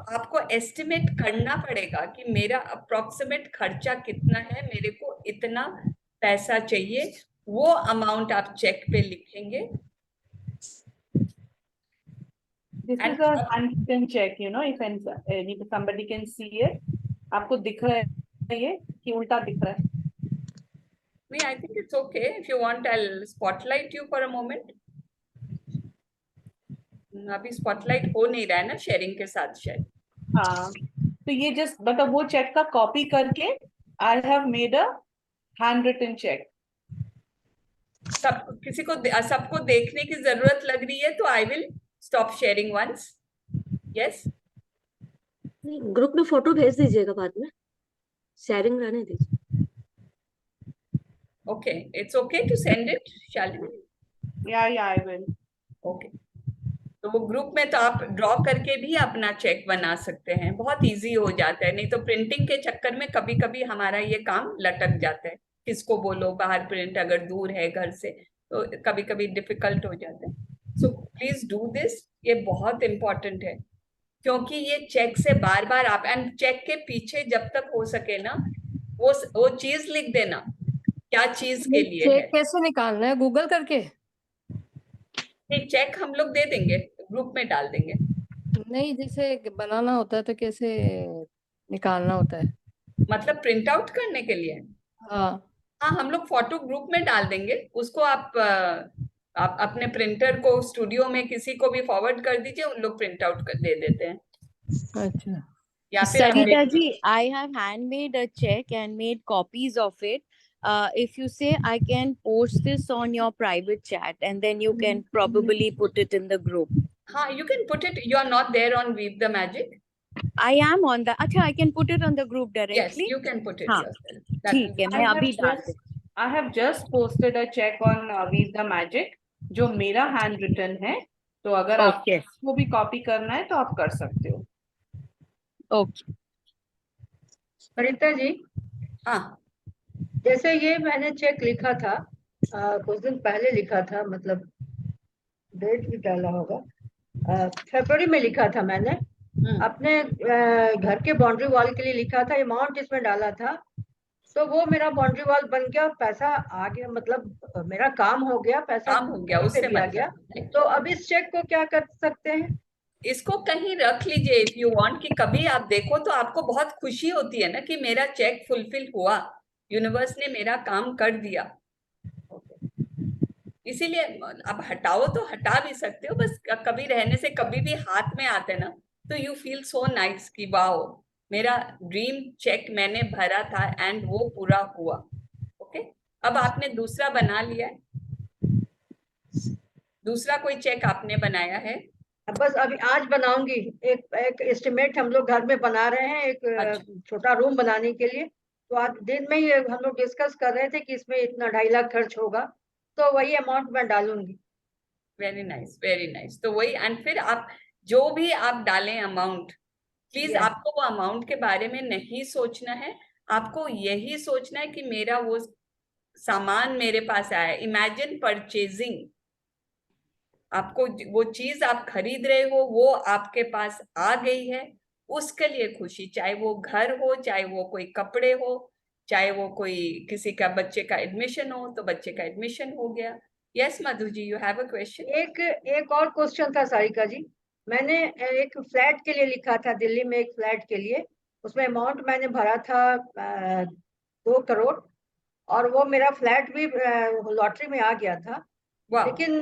आपको एस्टिमेट करना पड़ेगा कि मेरा अप्रोक्सीमेट खर्चा कितना है, मेरे को इतना पैसा चाहिए, वो अमाउंट आप चेक पे लिखेंगे। This is a handwritten check, if somebody can see it. आपको दिख रहा है ये कि उल्टा दिख रहा है? I think it's okay. If you want, I'll spotlight you for a moment. अभी स्पॉटलाइट हो नहीं रहा है ना शेयरिंग के साथ शायद। हाँ, तो ये जस्ट मतलब वो चेक का कॉपी करके I have made a handwritten check. सबको देखने की जरूरत लग रही है, तो I will stop sharing once. Yes, नहीं, ग्रुप में फोटो भेज दीजिएगा बाद में, शेयरिंग रहने दीजिए। Okay, it's okay to send it Shalini? या आई विल। ओके, तो वो ग्रुप में तो आप ड्रॉ करके भी अपना चेक बना सकते हैं, बहुत इजी हो जाता है। नहीं तो प्रिंटिंग के चक्कर में कभी कभी हमारा ये काम लटक जाता है, किसको बोलो बाहर प्रिंट, अगर दूर है घर से तो कभी कभी डिफिकल्ट हो जाता है। सो प्लीज डू दिस, ये बहुत इंपॉर्टेंट है, क्योंकि ये चेक से बार बार आप, एंड चेक के पीछे जब तक हो सके ना वो चीज लिख देना, क्या चीज के लिए चेक है। कैसे निकालना है, गूगल करके? नहीं, चेक हम लोग दे देंगे, ग्रुप में डाल देंगे। नहीं, जैसे बनाना होता है तो कैसे निकालना होता है? मतलब प्रिंट आउट करने के लिए? हाँ। हाँ, हम लोग फोटो ग्रुप में डाल देंगे उसको, आप अपने प्रिंटर को स्टूडियो में किसी को भी फॉरवर्ड कर दीजिए, उन लोग प्रिंट आउट कर दे देते हैं। अच्छा। या फिर आप Sarita ji, I have handmade a check and made copies of it. If you say, I can post this on your private chat and then you can probably put it in the group. हाँ, you can put it, you are not there on Weave the Magic? I am on the, अच्छा, I can put it on the group Yes, directly. you can put it हाँ, yourself. That ठीक will है, be मैं fine. अभी डाल देती I have just posted a check on Weave the Magic, जो मेरा हैंड रिटन है, तो अगर हूँ। आपको Okay, भी कॉपी करना है तो आप कर सकते हो। okay. सरिता जी, हाँ, जैसे ये मैंने चेक लिखा था, कुछ दिन पहले लिखा था, मतलब डेट भी डाला होगा, फरवरी में लिखा था मैंने, अपने घर के बाउंड्री वॉल के लिए लिखा था, अमाउंट इसमें डाला था, तो वो मेरा बाउंड्री वॉल बन गया, पैसा आ गया, मतलब मेरा काम हो गया, पैसा काम हो गया, पे उससे दिया गया। मतलब तो अब इस चेक को क्या कर सकते हैं? इसको कहीं रख लीजिए इफ यू वांट, कि कभी आप देखो तो आपको बहुत खुशी होती है ना कि मेरा चेक फुलफिल हुआ, यूनिवर्स ने मेरा काम कर दिया। इसीलिए अब हटाओ तो हटा भी सकते हो, बस कभी रहने से कभी भी हाथ में आते ना तो यू फील सो नाइस कि वाओ, मेरा ड्रीम चेक मैंने भरा था एंड वो पूरा हुआ। ओके, अब आपने दूसरा बना लिया है, दूसरा कोई चेक आपने बनाया है? बस अभी आज बनाऊंगी, एक एस्टिमेट हम लोग घर में बना रहे हैं, एक अच्छा। छोटा रूम बनाने के लिए। तो आज दिन में ही हम लोग डिस्कस कर रहे थे कि इसमें इतना 2.5 लाख खर्च होगा, तो वही अमाउंट मैं डालूंगी। Very nice, very nice. तो वही, एंड फिर आप जो भी आप डालें अमाउंट, प्लीज Yes. आपको वो अमाउंट के बारे में नहीं सोचना है, आपको यही सोचना है कि मेरा वो सामान मेरे पास आया। इमेजिन परचेजिंग, आपको वो चीज आप खरीद रहे हो वो आपके पास आ गई है, उसके लिए खुशी, चाहे वो घर हो, चाहे वो कोई कपड़े हो, चाहे वो कोई किसी का बच्चे का एडमिशन हो तो बच्चे का एडमिशन हो गया। Yes Madhu ji, you have a question? एक और क्वेश्चन था सारिका जी, मैंने एक फ्लैट के लिए लिखा था, दिल्ली में एक फ्लैट के लिए, उसमें अमाउंट मैंने भरा था 2 करोड़, और वो मेरा फ्लैट भी लॉटरी में आ गया था। वाह, लेकिन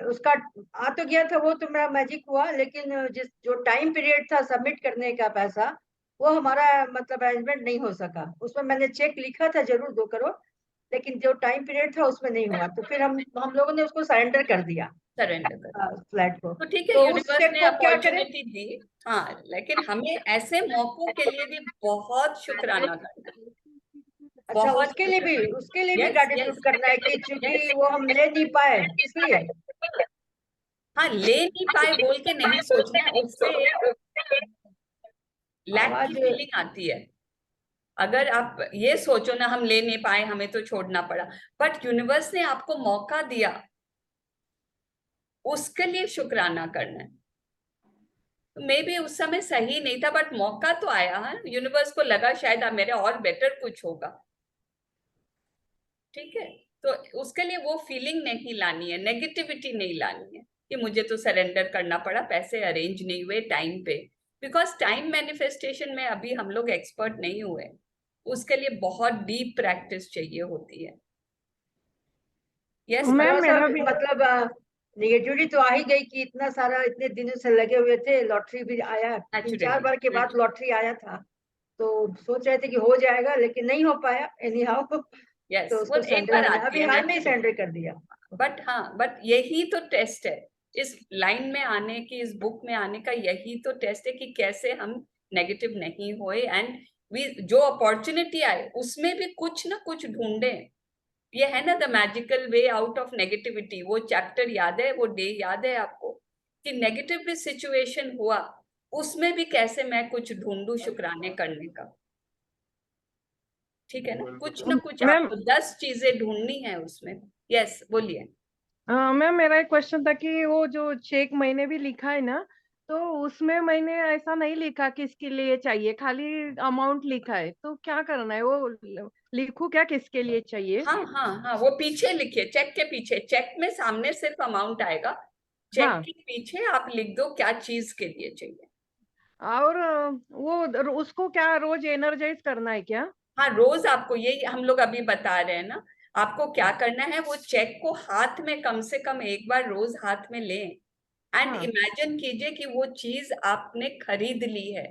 उसका आ तो गया था, वो तो मेरा मैजिक हुआ, लेकिन जो टाइम पीरियड था सबमिट करने का पैसा, वो हमारा मतलब अरेंजमेंट नहीं हो सका। उसमें मैंने चेक लिखा था जरूर 2 करोड़, लेकिन जो टाइम पीरियड था उसमें नहीं हुआ, तो फिर हम लोगों ने उसको सरेंडर कर दिया सरेंडर कर। फ्लैट को। तो ठीक है, तो उस यूनिवर्स चेक ने को क्या करें? अपॉर्चुनिटी दी। हाँ, लेकिन हमें ऐसे मौकों के लिए भी बहुत शुक्राना करना है। अच्छा, बहुत उसके लिए भी यस ग्रेटिट्यूड यस करना है कि चूंकि यस। वो हम ले नहीं पाए इसलिए। हाँ, ले नहीं पाए बोल के नहीं सोचना है, उससे लैक की आवाज फीलिंग आती है। अगर आप ये सोचो ना हम ले नहीं पाए, हमें तो छोड़ना पड़ा, बट यूनिवर्स ने आपको मौका दिया, उसके लिए शुक्राना करना है। मे भी उस समय सही नहीं था बट मौका तो आया है, यूनिवर्स को लगा शायद मेरे और बेटर कुछ होगा। ठीक है, तो उसके लिए वो फीलिंग नहीं लानी है, नेगेटिविटी नहीं लानी है कि मुझे तो सरेंडर करना पड़ा, पैसे अरेंज नहीं हुए टाइम पे, बिकॉज टाइम मैनिफेस्टेशन में अभी हम लोग एक्सपर्ट नहीं हुए, उसके लिए बहुत डीप प्रैक्टिस चाहिए होती है। यस मैम, मेरा भी मतलब निगेटिविटी तो आ ही गई कि इतना सारा इतने दिनों से लगे हुए थे, लॉटरी भी आया, 3-4 बार के बाद लॉटरी आया था, तो सोच रहे थे कि हो जाएगा, लेकिन नहीं हो पाया एनी हाउ। यस, तो वो उसको एक सरेंडर बार हमने आती अभी है हाल में ही naturally। सरेंडर कर दिया। बट हाँ, बट यही तो टेस्ट है, इस लाइन में आने की, इस बुक में आने का यही तो टेस्ट है कि कैसे हम नेगेटिव नहीं होए, एंड जो अपॉर्चुनिटी आए उसमें भी कुछ ना कुछ ढूंढे। ये है ना the magical way out of negativity. वो चैप्टर याद है, वो डे याद है आपको, कि नेगेटिव भी सिचुएशन हुआ उसमें भी कैसे मैं कुछ ढूंढूं शुक्राने करने का। ठीक है ना, कुछ ना कुछ मैम, आपको 10 चीजें ढूंढनी है उसमें। यस, बोलिए। मैम मेरा एक क्वेश्चन था कि वो जो चेक मैंने भी लिखा है ना, तो उसमें मैंने ऐसा नहीं लिखा किसके लिए चाहिए, खाली अमाउंट लिखा है, तो क्या करना है, वो लिखूं क्या किसके लिए चाहिए? हाँ हाँ हाँ, वो पीछे लिखिए, चेक के पीछे। चेक में सामने सिर्फ अमाउंट आएगा, चेक हाँ, के पीछे आप लिख दो क्या चीज के लिए चाहिए। और वो उसको क्या रोज एनर्जाइज करना है क्या? हाँ, रोज आपको, यही हम लोग अभी बता रहे हैं ना, आपको क्या करना है, वो चेक को हाथ में कम से कम एक बार रोज हाथ में लें, एंड हाँ इमेजिन कीजिए कि वो चीज आपने खरीद ली है,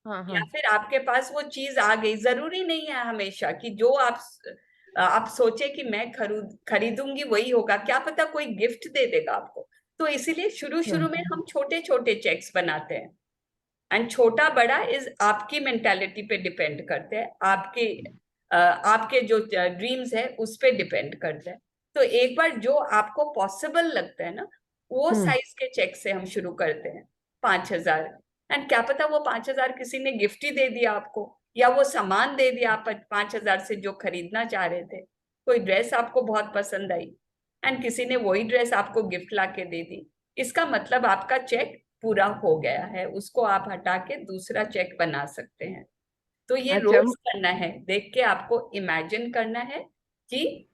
हाँ या हाँ फिर आपके पास वो चीज आ गई। जरूरी नहीं है हमेशा कि जो आप सोचे कि मैं खरीदूंगी वही होगा, क्या पता कोई गिफ्ट दे देगा आपको। तो इसीलिए शुरू शुरू में हम छोटे छोटे चेक्स बनाते हैं, एंड छोटा बड़ा इज आपकी मेंटालिटी पे डिपेंड करते हैं, आपके जो ड्रीम्स है उस पे डिपेंड करते हैं। तो एक बार जो आपको पॉसिबल लगता है ना, वो साइज के चेक से हम शुरू करते हैं, 5,000। एंड क्या पता वो 5,000 किसी ने गिफ्ट ही दे दिया आपको, या वो सामान दे दिया आप 5,000 से जो खरीदना चाह रहे थे। कोई ड्रेस आपको बहुत पसंद आई एंड किसी ने वही ड्रेस आपको गिफ्ट ला के दे दी, इसका मतलब आपका चेक पूरा हो गया है, उसको आप हटा के दूसरा चेक बना सकते हैं। तो ये अच्छा रोज करना है, देख के आपको इमेजिन करना है कि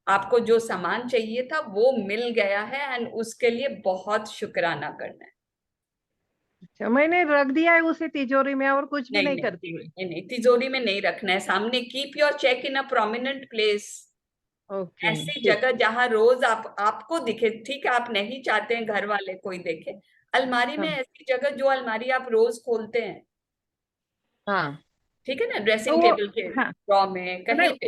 आपको जो सामान चाहिए था वो मिल गया है, एंड उसके लिए बहुत शुक्राना करना है। अच्छा, मैंने रख दिया है उसे तिजोरी में और कुछ भी नहीं नहीं नहीं करती है। नहीं नहीं, तिजोरी में नहीं रखना है, सामने। Keep your check in a prominent place, okay, ऐसी ठीक। जगह जहां रोज आपको दिखे। ठीक है, आप नहीं चाहते हैं घर वाले कोई देखे, अलमारी में हाँ ऐसी जगह जो अलमारी आप रोज खोलते हैं, हाँ, ठीक है ना, तो ड्रेसिंग वो, टेबल के हाँ ड्रॉ में कहीं नहीं, पे।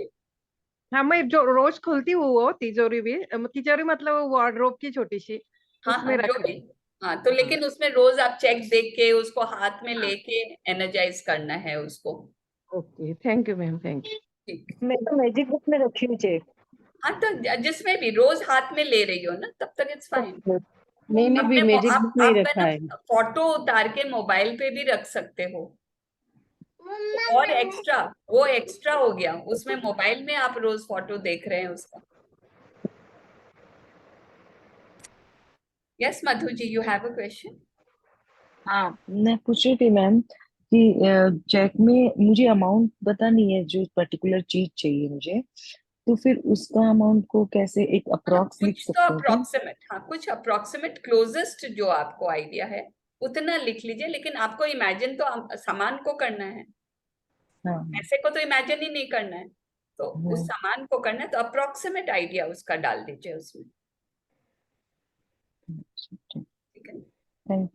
हाँ मैं जो रोज खुलती हूँ वो तिजोरी भी, तिजोरी मतलब वार्डरोब की छोटी सी, हाँ हाँ, उसमें जो रखती भी। हूँ। हाँ, तो हाँ लेकिन उसमें रोज आप चेक देख के उसको हाथ में हाँ, लेके एनर्जाइज करना है उसको। Okay, thank you ma'am, thank you. ठीक। मैं तो मैजिक बुक में रखी हूँ चेक। हाँ, तो जिसमें भी रोज हाथ में ले रही हो ना, तब तक इट्स फाइन। मैंने भी मैजिक बुक में ही आप है रखा ना, है। फोटो उतार के मोबाइल पे भी रख सकते हो। और एक्स्ट्रा, वो एक्स्ट्रा हो गया, उसमें मोबाइल में आप रोज फोटो देख रहे हैं उसका। Yes Madhu ji, you have a question. हाँ, मैं पूछ रही थी मैम कि चेक में मुझे अमाउंट पता नहीं है, जो पर्टिकुलर चीज चाहिए मुझे, तो फिर उसका अमाउंट को कैसे एक अप्रोक्स लिख कुछ तो सकते हैं क्या? अप्रोक्सीमेट, हाँ कुछ अप्रोक्सीमेट क्लोजेस्ट जो आपको आइडिया है उतना लिख लीजिए, लेकिन आपको इमेजिन तो सामान को करना है, हाँ ऐसे को तो इमेजिन ही नहीं करना है। तो उस हाँ, सामान को करना है, तो अप्रोक्सीमेट आइडिया उसका डाल दीजिए उसमें। ठीक है। थैंक।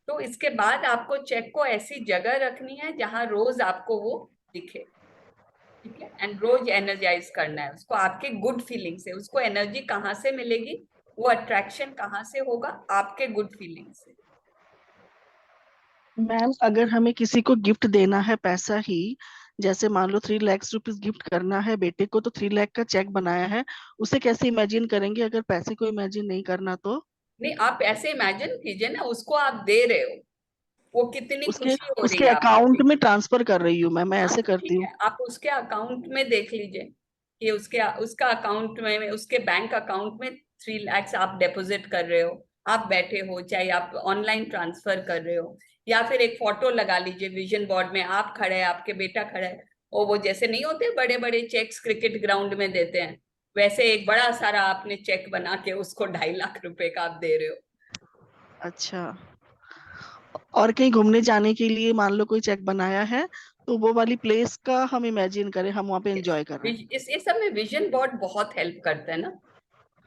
तो इसके बाद आपको चेक को ऐसी जगह रखनी है जहां रोज आपको वो दिखे। ठीक है, एंड रोज एनर्जाइज करना है उसको आपके गुड फीलिंग से। उसको एनर्जी कहाँ से मिलेगी, वो अट्रैक्शन कहाँ से होगा, आपके गुड फीलिंग से। मैम अगर हमें किसी को गिफ्ट देना है पैसा ही, जैसे मान लो 3 लाख रुपीज गिफ्ट करना है बेटे को, तो 3 लाख का चेक बनाया है, उसे कैसे इमेजिन करेंगे अगर पैसे को इमेजिन नहीं करना तो? नहीं, आप ऐसे इमेजिन कीजिए ना, उसको आप दे रहे हो, वो कितनी उसके खुशी हो रही उसके है आपको अकाउंट देख में के। ट्रांसफर कर रही हूँ मैं हाँ ऐसे तो करती ठीक हूँ। है, आप उसके अकाउंट में देख लीजिए कि उसका अकाउंट में, उसके बैंक अकाउंट में 3 लाख आप डिपॉजिट कर रहे हो। आप बैठे हो, चाहे आप ऑनलाइन ट्रांसफर कर रहे हो, या फिर एक फोटो लगा लीजिए विजन बोर्ड में, आप खड़े हैं, आपके बेटा खड़ा है, और वो जैसे नहीं होते बड़े बड़े चेक्स क्रिकेट ग्राउंड में देते हैं, वैसे एक बड़ा सारा आपने चेक बना के उसको 2.5 लाख रुपए का आप दे रहे हो। अच्छा, और कहीं घूमने जाने के लिए मान लो कोई चेक बनाया है, तो वो वाली प्लेस का हम इमेजिन करें हम वहाँ पे एंजॉय कर रहे हैं। इस सब में विजन बोर्ड बहुत हेल्प करता है ना,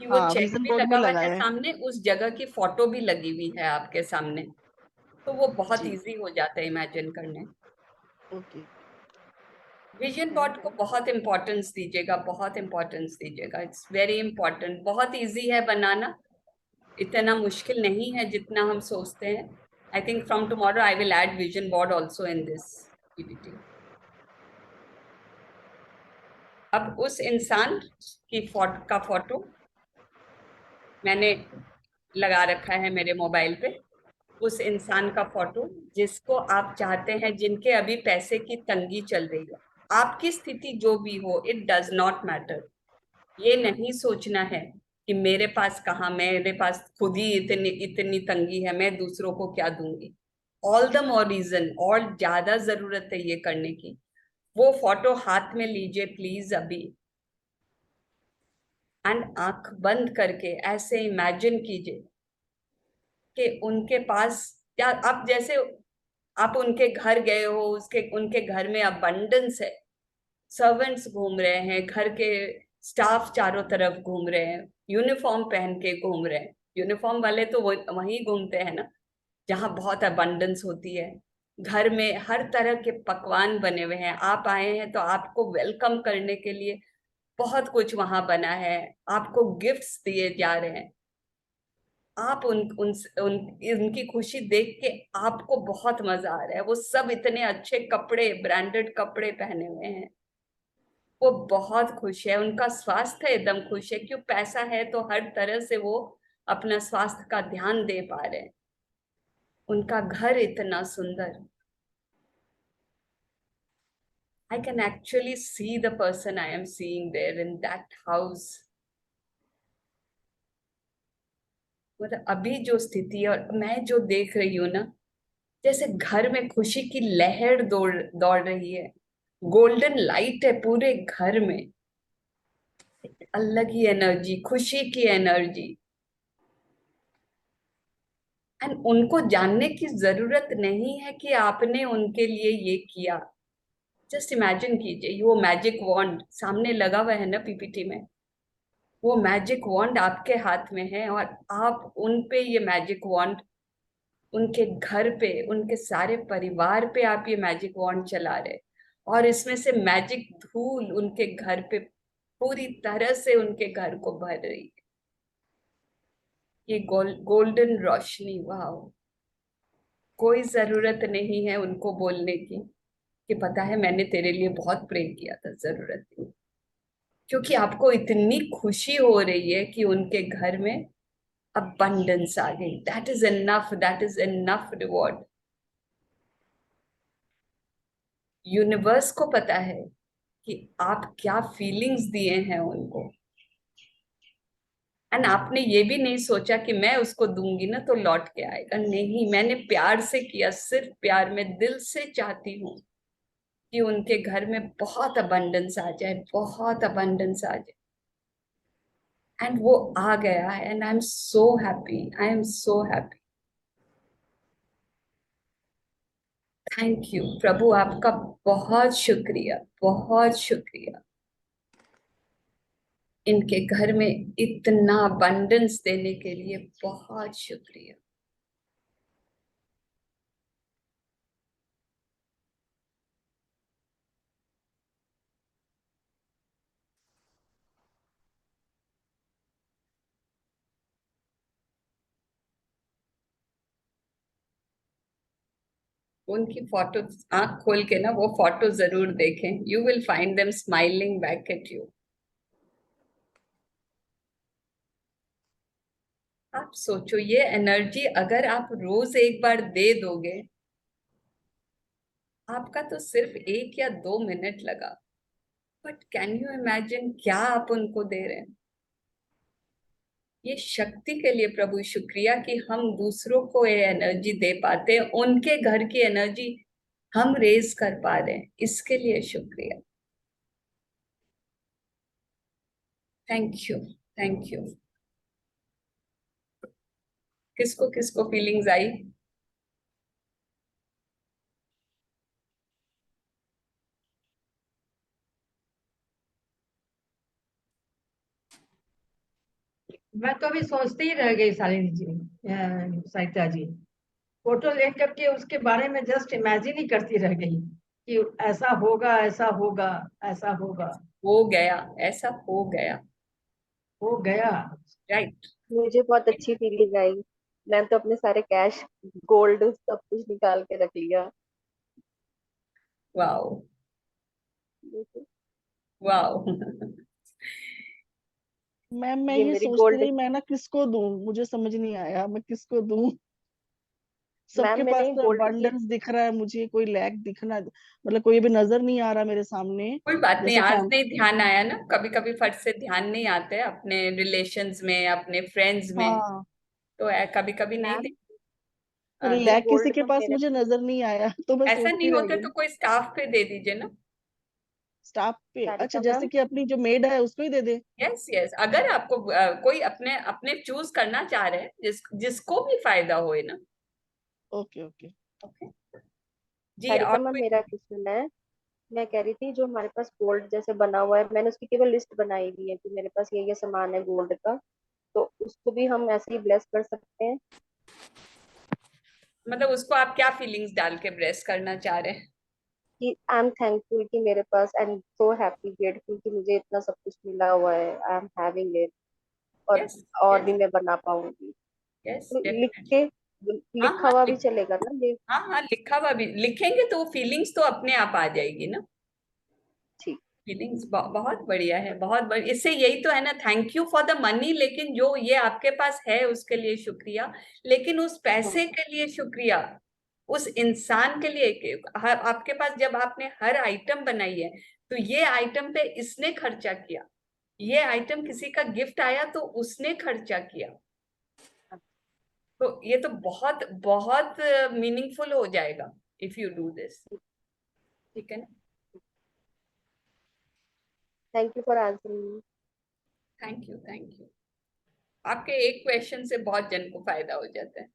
कि वो हाँ, चेक विजन भी बोर्ड में लगा हुआ है लगाया है। सामने, उस जगह की फोटो भी लगी हुई है आपके सामने, तो वो बहुत जी, इजी हो जाता है इमेजिन करने। ओके, विजन बोर्ड थैंक को यू। बहुत इंपॉर्टेंस दीजिएगा, बहुत इंपॉर्टेंस दीजिएगा, इट्स वेरी इंपॉर्टेंट। बहुत इजी है बनाना, इतना मुश्किल नहीं है जितना हम सोचते हैं। I think from tomorrow I will add vision board also in this PPT. अब उस इंसान की फोटो मैंने लगा रखा है मेरे मोबाइल पे, उस इंसान का फोटो जिसको आप चाहते हैं, जिनके अभी पैसे की तंगी चल रही है। आपकी स्थिति जो भी हो, इट डज नॉट मैटर। ये नहीं सोचना है कि मेरे पास खुद ही इतनी तंगी है, मैं दूसरों को क्या दूंगी। ऑल द मोर रीजन, और ज्यादा जरूरत है ये करने की। वो फोटो हाथ में लीजिए प्लीज अभी, एंड आंख बंद करके ऐसे इमेजिन कीजिए कि उनके पास क्या, आप जैसे आप उनके घर गए हो, उनके घर में अबंडेंस है, सर्वेंट्स घूम रहे हैं, घर के स्टाफ चारों तरफ घूम रहे हैं, यूनिफॉर्म पहन के घूम रहे हैं। यूनिफॉर्म वाले तो वहीं घूमते हैं ना जहाँ बहुत अबंडेंस होती है। घर में हर तरह के पकवान बने हुए हैं, आप आए हैं तो आपको वेलकम करने के लिए बहुत कुछ वहां बना है, आपको गिफ्ट्स दिए जा रहे हैं। आप उनकी खुशी देख के आपको बहुत मजा आ रहा है। वो सब इतने अच्छे कपड़े, ब्रांडेड कपड़े पहने हुए हैं, वो बहुत खुश है, उनका स्वास्थ्य एकदम खुश है। क्यों, पैसा है तो हर तरह से वो अपना स्वास्थ्य का ध्यान दे पा रहे हैं। उनका घर इतना सुंदर, I can actually see the person I am seeing there in that house. मतलब अभी जो स्थिति है और मैं जो देख रही हूँ ना, जैसे घर में खुशी की लहर दौड़ दौड़ रही है, गोल्डन लाइट है पूरे घर में, अलग ही एनर्जी, खुशी की एनर्जी। एंड उनको जानने की जरूरत नहीं है कि आपने उनके लिए ये किया। जस्ट इमेजिन कीजिए, वो मैजिक वॉन्ड सामने लगा हुआ है ना पीपीटी में, वो मैजिक वॉन्ड आपके हाथ में है और आप उन पे ये मैजिक वॉन्ड, उनके घर पे, उनके सारे परिवार पे आप ये मैजिक वॉन्ड चला रहे, और इसमें से मैजिक धूल उनके घर पे पूरी तरह से उनके घर को भर रही है। ये गोल्डन रोशनी, वाह। कोई जरूरत नहीं है उनको बोलने की कि पता है मैंने तेरे लिए बहुत प्रे किया था, जरूरत नहीं, क्योंकि आपको इतनी खुशी हो रही है कि उनके घर में abundance आ गई। That is enough, that is enough reward. Universe को पता है कि आप क्या फीलिंग्स दिए हैं उनको, एंड आपने ये भी नहीं सोचा कि मैं उसको दूंगी ना तो लौट के आएगा। नहीं, मैंने प्यार से किया, सिर्फ प्यार में, दिल से चाहती हूँ कि उनके घर में बहुत अबंडेंस आ जाए, बहुत अबंडेंस आ जाए। एंड वो आ गया है, and I am so happy, I am so happy. Thank you प्रभु, आपका बहुत शुक्रिया, बहुत शुक्रिया। इनके घर में इतना अबंडेंस देने के लिए बहुत शुक्रिया। उनकी फोटो, आंख खोल के ना वो फोटो जरूर देखें, you will find them smiling back at you. आप सोचो, ये एनर्जी अगर आप रोज एक बार दे दोगे, आपका तो सिर्फ 1 या 2 मिनट लगा, बट कैन यू इमेजिन क्या आप उनको दे रहे हैं। ये शक्ति के लिए प्रभु शुक्रिया कि हम दूसरों को ये एनर्जी दे पाते हैं, उनके घर की एनर्जी हम रेज कर पा रहे हैं, इसके लिए शुक्रिया। Thank you, thank you. किसको किसको फीलिंग्स आई? मैं तो अभी सोचते ही रह गई शालिनी जी, सरिता जी। फोटो देख करके उसके बारे में जस्ट इमेजिन ही करती रह गई कि ऐसा होगा, ऐसा होगा, ऐसा होगा। हो गया, ऐसा हो गया, हो गया। राइट। मुझे बहुत अच्छी फीलिंग आई। मैंने तो अपने सारे कैश, गोल्ड सब कुछ निकाल के रख लिया। Wow wow. मैम मैं ये ये मेरी सोचती गोल्ड, रही मैं ना किसको दूं, मुझे समझ नहीं आया मैं किसको दूं। मैम सबके मैंने पास ये तो गोल्ड की, अबंडेंस दिख रहा है, मुझे कोई लैक दिखना मतलब कोई भी नजर नहीं आ रहा मेरे सामने। कोई बात नहीं, जैसे आज फैम नहीं ध्यान आया ना, कभी कभी फट से ध्यान नहीं आते अपने रिलेशंस में, अपने फ्रेंड्स में। हाँ, तो कभी कभी नहीं मैम ये लैक किसी गोल्ड के का पास मेरे, मुझे नजर नहीं आया तो मैं ऐसा सोचती नहीं रह होता गई तो ना। कोई स्टाफ पे दे दीजिए ना। स्टाफ पे, अच्छा सारिका जैसे मैम, कि अपनी जो मेड है उसको ही दे दे। यस यस, अगर आपको कोई अपने अपने चूज करना चाह रहे हैं, जिसको भी फायदा होए ना। Okay okay. ओके जी। और सारिका मैम कोई? मेरा क्वेश्चन है, मैं कह रही थी जो हमारे पास गोल्ड जैसे बना हुआ है, मैंने उसकी केवल लिस्ट बनाई हुई है कि मेरे पास ये सामान है गोल्ड का, तो उसको भी हम ऐसे ही ब्लेस कर सकते हैं? मतलब उसको आप क्या फीलिंग्स डाल के ब्रेस करना चाह रहे हैं? कि आई एम थैंकफुल कि मेरे पास, I am so happy grateful कि मुझे इतना सब कुछ मिला हुआ है, I am having it, yes और यस भी मैं बना पाऊंगी। यस तो लिख डेफिनेटली। के, हाँ लिखा हाँ हुआ भी चलेगा ना ये? हाँ हाँ, लिखा हुआ भी लिखेंगे तो फीलिंग्स तो अपने आप आ जाएगी ना। ठीक। फीलिंग्स बहुत बढ़िया है, बहुत बढ़िया। इससे यही तो है ना, thank you for the money, लेकिन जो ये आपके पास है उसके लिए शुक्रिया। लेकिन उस हाँ पैसे के लिए शुक्रिया, उस इंसान के लिए आपके पास जब आपने हर आइटम बनाई है, तो ये आइटम पे इसने खर्चा किया, ये आइटम किसी का गिफ्ट आया तो उसने खर्चा किया। तो ये तो बहुत बहुत मीनिंगफुल हो जाएगा इफ यू डू दिस। ठीक है ना? Thank you for answering. Thank you thank you. आपके एक क्वेश्चन से बहुत जन को फायदा हो जाता है।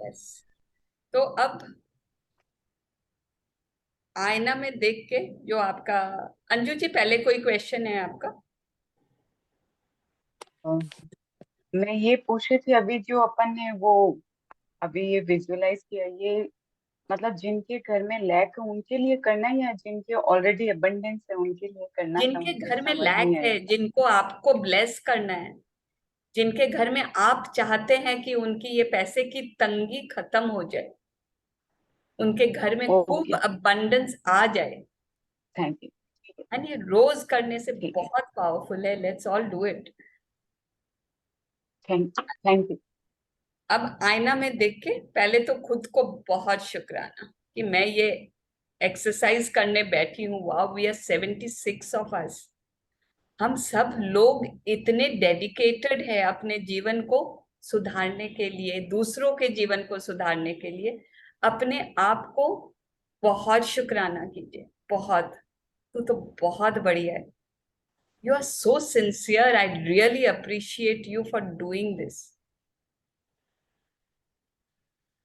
यस। तो अब आईना में देख के जो आपका, अंजू जी पहले कोई क्वेश्चन है आपका? मैं ये पूछ रही थी अभी जो अपन ने वो अभी ये विजुअलाइज किया, ये मतलब जिनके घर में लैक है उनके लिए करना है या जिनके ऑलरेडी अबंडेंस है उनके लिए करना है? जिनके मुझे घर में समझ लैक नहीं है, आया। जिनको आपको ब्लेस करना है, जिनके घर में आप चाहते हैं कि उनकी ये पैसे की तंगी खत्म हो जाए, उनके घर में खूब ओके, अबंडेंस आ जाए, थैंक यू। एंड ये रोज करने से ठीक है, बहुत पावरफुल है। Let's all do it. Thank you. अब आईना में देख के पहले तो खुद को बहुत शुक्राना कि मैं ये एक्सरसाइज करने बैठी हूँ। Wow, we are 76 of us. हम सब लोग इतने डेडिकेटेड है अपने जीवन को सुधारने के लिए, दूसरों के जीवन को सुधारने के लिए। अपने आप को बहुत शुक्राना कीजिए, बहुत। तो बहुत बढ़िया है। You are so sincere, I really appreciate you for doing this.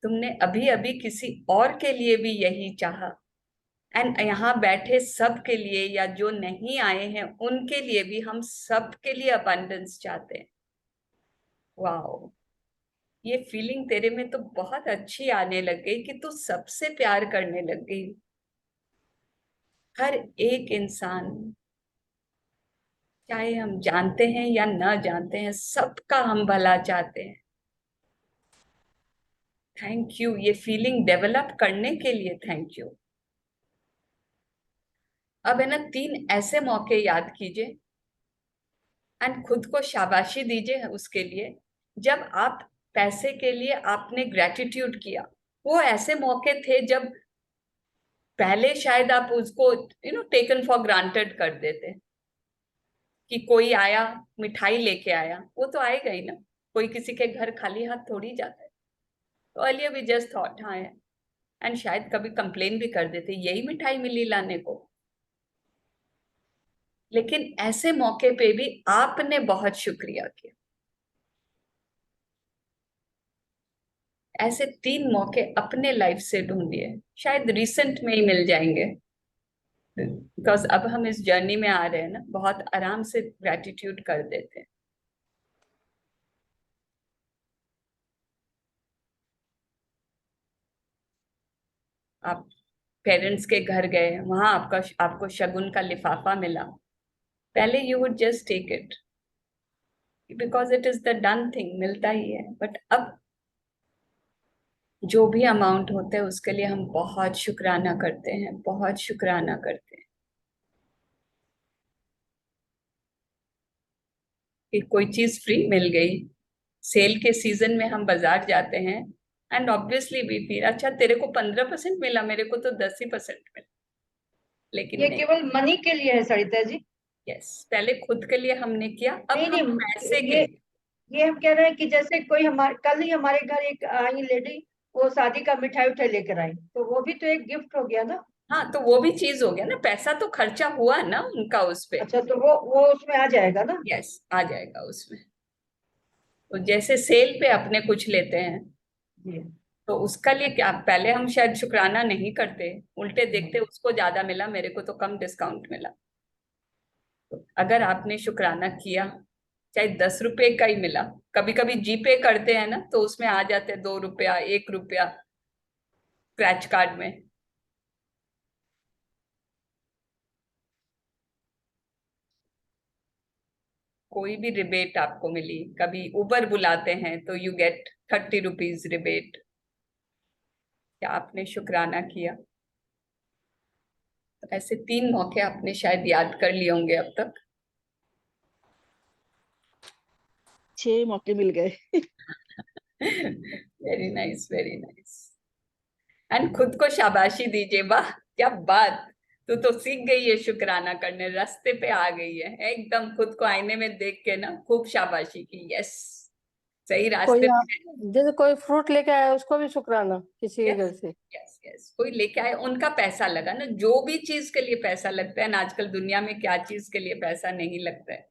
तुमने अभी अभी किसी और के लिए भी यही चाहा, एंड यहाँ बैठे सब के लिए, या जो नहीं आए हैं उनके लिए भी, हम सब के लिए अबंडेंस चाहते हैं। वाओ, ये फीलिंग तेरे में तो बहुत अच्छी आने लग गई कि तू सबसे प्यार करने लग गई। हर एक इंसान, चाहे हम जानते हैं या ना जानते हैं, सबका हम भला चाहते हैं। थैंक यू, ये फीलिंग डेवलप करने के लिए थैंक यू। अब है ना, 3 ऐसे मौके याद कीजिए एंड खुद को शाबाशी दीजिए उसके लिए, जब आप पैसे के लिए आपने ग्रेटिट्यूड किया। वो ऐसे मौके थे जब पहले शायद आप उसको टेकन फॉर ग्रांटेड कर देते, कि कोई आया मिठाई लेके आया, वो तो आएगा ही ना, कोई किसी के घर खाली हाथ थोड़ी जाता है। तो अर्लियर वी जस्ट थॉट हाँ है, एंड शायद कभी कंप्लेन भी कर देते, यही मिठाई मिली लाने को। लेकिन ऐसे मौके पे भी आपने बहुत शुक्रिया किया। ऐसे 3 मौके अपने लाइफ से ढूंढिए, शायद रिसेंट में ही मिल जाएंगे, बिकॉज अब हम इस जर्नी में आ रहे हैं ना, बहुत आराम से ग्रेटिट्यूड कर देते हैं। आप पेरेंट्स के घर गए, वहां आपको शगुन का लिफाफा मिला, पहले you would just take it because it is the done thing, मिलता ही है। बट अब जो भी अमाउंट होता है उसके लिए हम बहुत शुक्राना करते हैं, बहुत शुक्राना करते हैं कि कोई चीज फ्री मिल गई। सेल के सीजन में हम बाजार जाते हैं एंड ऑब्वियसली वी फील अच्छा तेरे को 15% मिला, मेरे को तो 10% मिला। लेकिन ये नहीं, केवल मनी के लिए है सरिता जी। यस, पहले खुद के लिए हमने किया, अब नहीं हम नहीं, पैसे के ये लिए। ये हम कह रहे हैं कि जैसे कोई हमारे कल ही हमारे घर एक आई लेडी, वो शादी का मिठाई उठाई लेकर आई, तो वो भी तो एक गिफ्ट हो गया ना। हाँ, तो वो भी चीज हो गया ना, पैसा तो खर्चा हुआ ना उनका उस पे। अच्छा, तो वो उसमें आ जाएगा ना। यस, आ जाएगा उसमें। तो जैसे सेल पे अपने कुछ लेते हैं जी। तो उसका लिए क्या, पहले हम शायद शुक्राना नहीं करते, उल्टे देखते उसको ज्यादा मिला, मेरे को तो कम डिस्काउंट मिला। तो अगर आपने शुक्राना किया, चाहे 10 रुपए का ही मिला, कभी कभी जीपे करते हैं ना तो उसमें आ जाते हैं 2 रुपया, 1 रुपया क्रैच कार्ड में। कोई भी रिबेट आपको मिली, कभी उबर बुलाते हैं तो यू गेट 30 रुपीज रिबेट, क्या आपने शुक्राना किया? तो ऐसे 3 मौके आपने शायद याद कर लिए होंगे अब तक। 6 मौके मिल गए। Very nice, very nice. And खुद को शाबाशी दीजिए, वाह क्या बात, तू तो सीख गई है शुक्राना करने, रास्ते पे आ गई है एकदम। खुद को आईने में देख के ना खूब शाबाशी की, यस सही रास्ते पे। जैसे कोई फ्रूट लेके आया उसको भी शुक्राना किसी के घर यस से। यस यस, कोई लेके आए, उनका पैसा लगा ना, जो भी चीज के लिए पैसा लगता है ना आजकल दुनिया में, क्या चीज के लिए पैसा नहीं लगता है।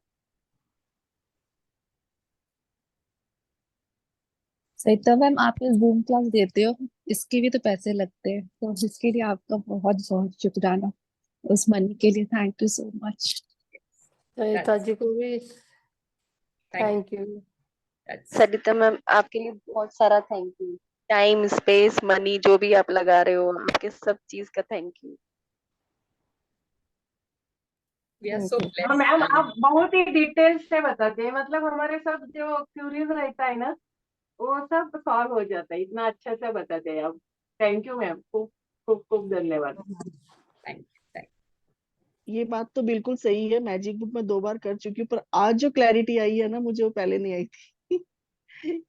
सरिता मैम, आप ये जूम क्लास देते हो, इसके भी तो पैसे लगते हैं, तो इसके लिए आपका बहुत बहुत शुक्राना, उस मनी के लिए thank you so much. Sarita ji को भी थैंक यू। सरिता मैम, आपके लिए बहुत सारा thank you. Time, space, money जो भी आप लगा रहे हो, आपके सब चीज का थैंक यू। हाँ मैम, आप बहुत ही डिटेल्स से बताते हैं, मतलब हमारे सब जो क्यूरीज रहता है ना वो सब सॉल्व हो जाता है, इतना अच्छा से बताते हैं आप। थैंक यू मैम, खूब खूब खूब धन्यवाद। ये बात तो बिल्कुल सही है, मैजिक बुक में 2 बार कर चुकी हूँ, पर आज जो क्लैरिटी आई है ना मुझे, वो पहले नहीं आई थी।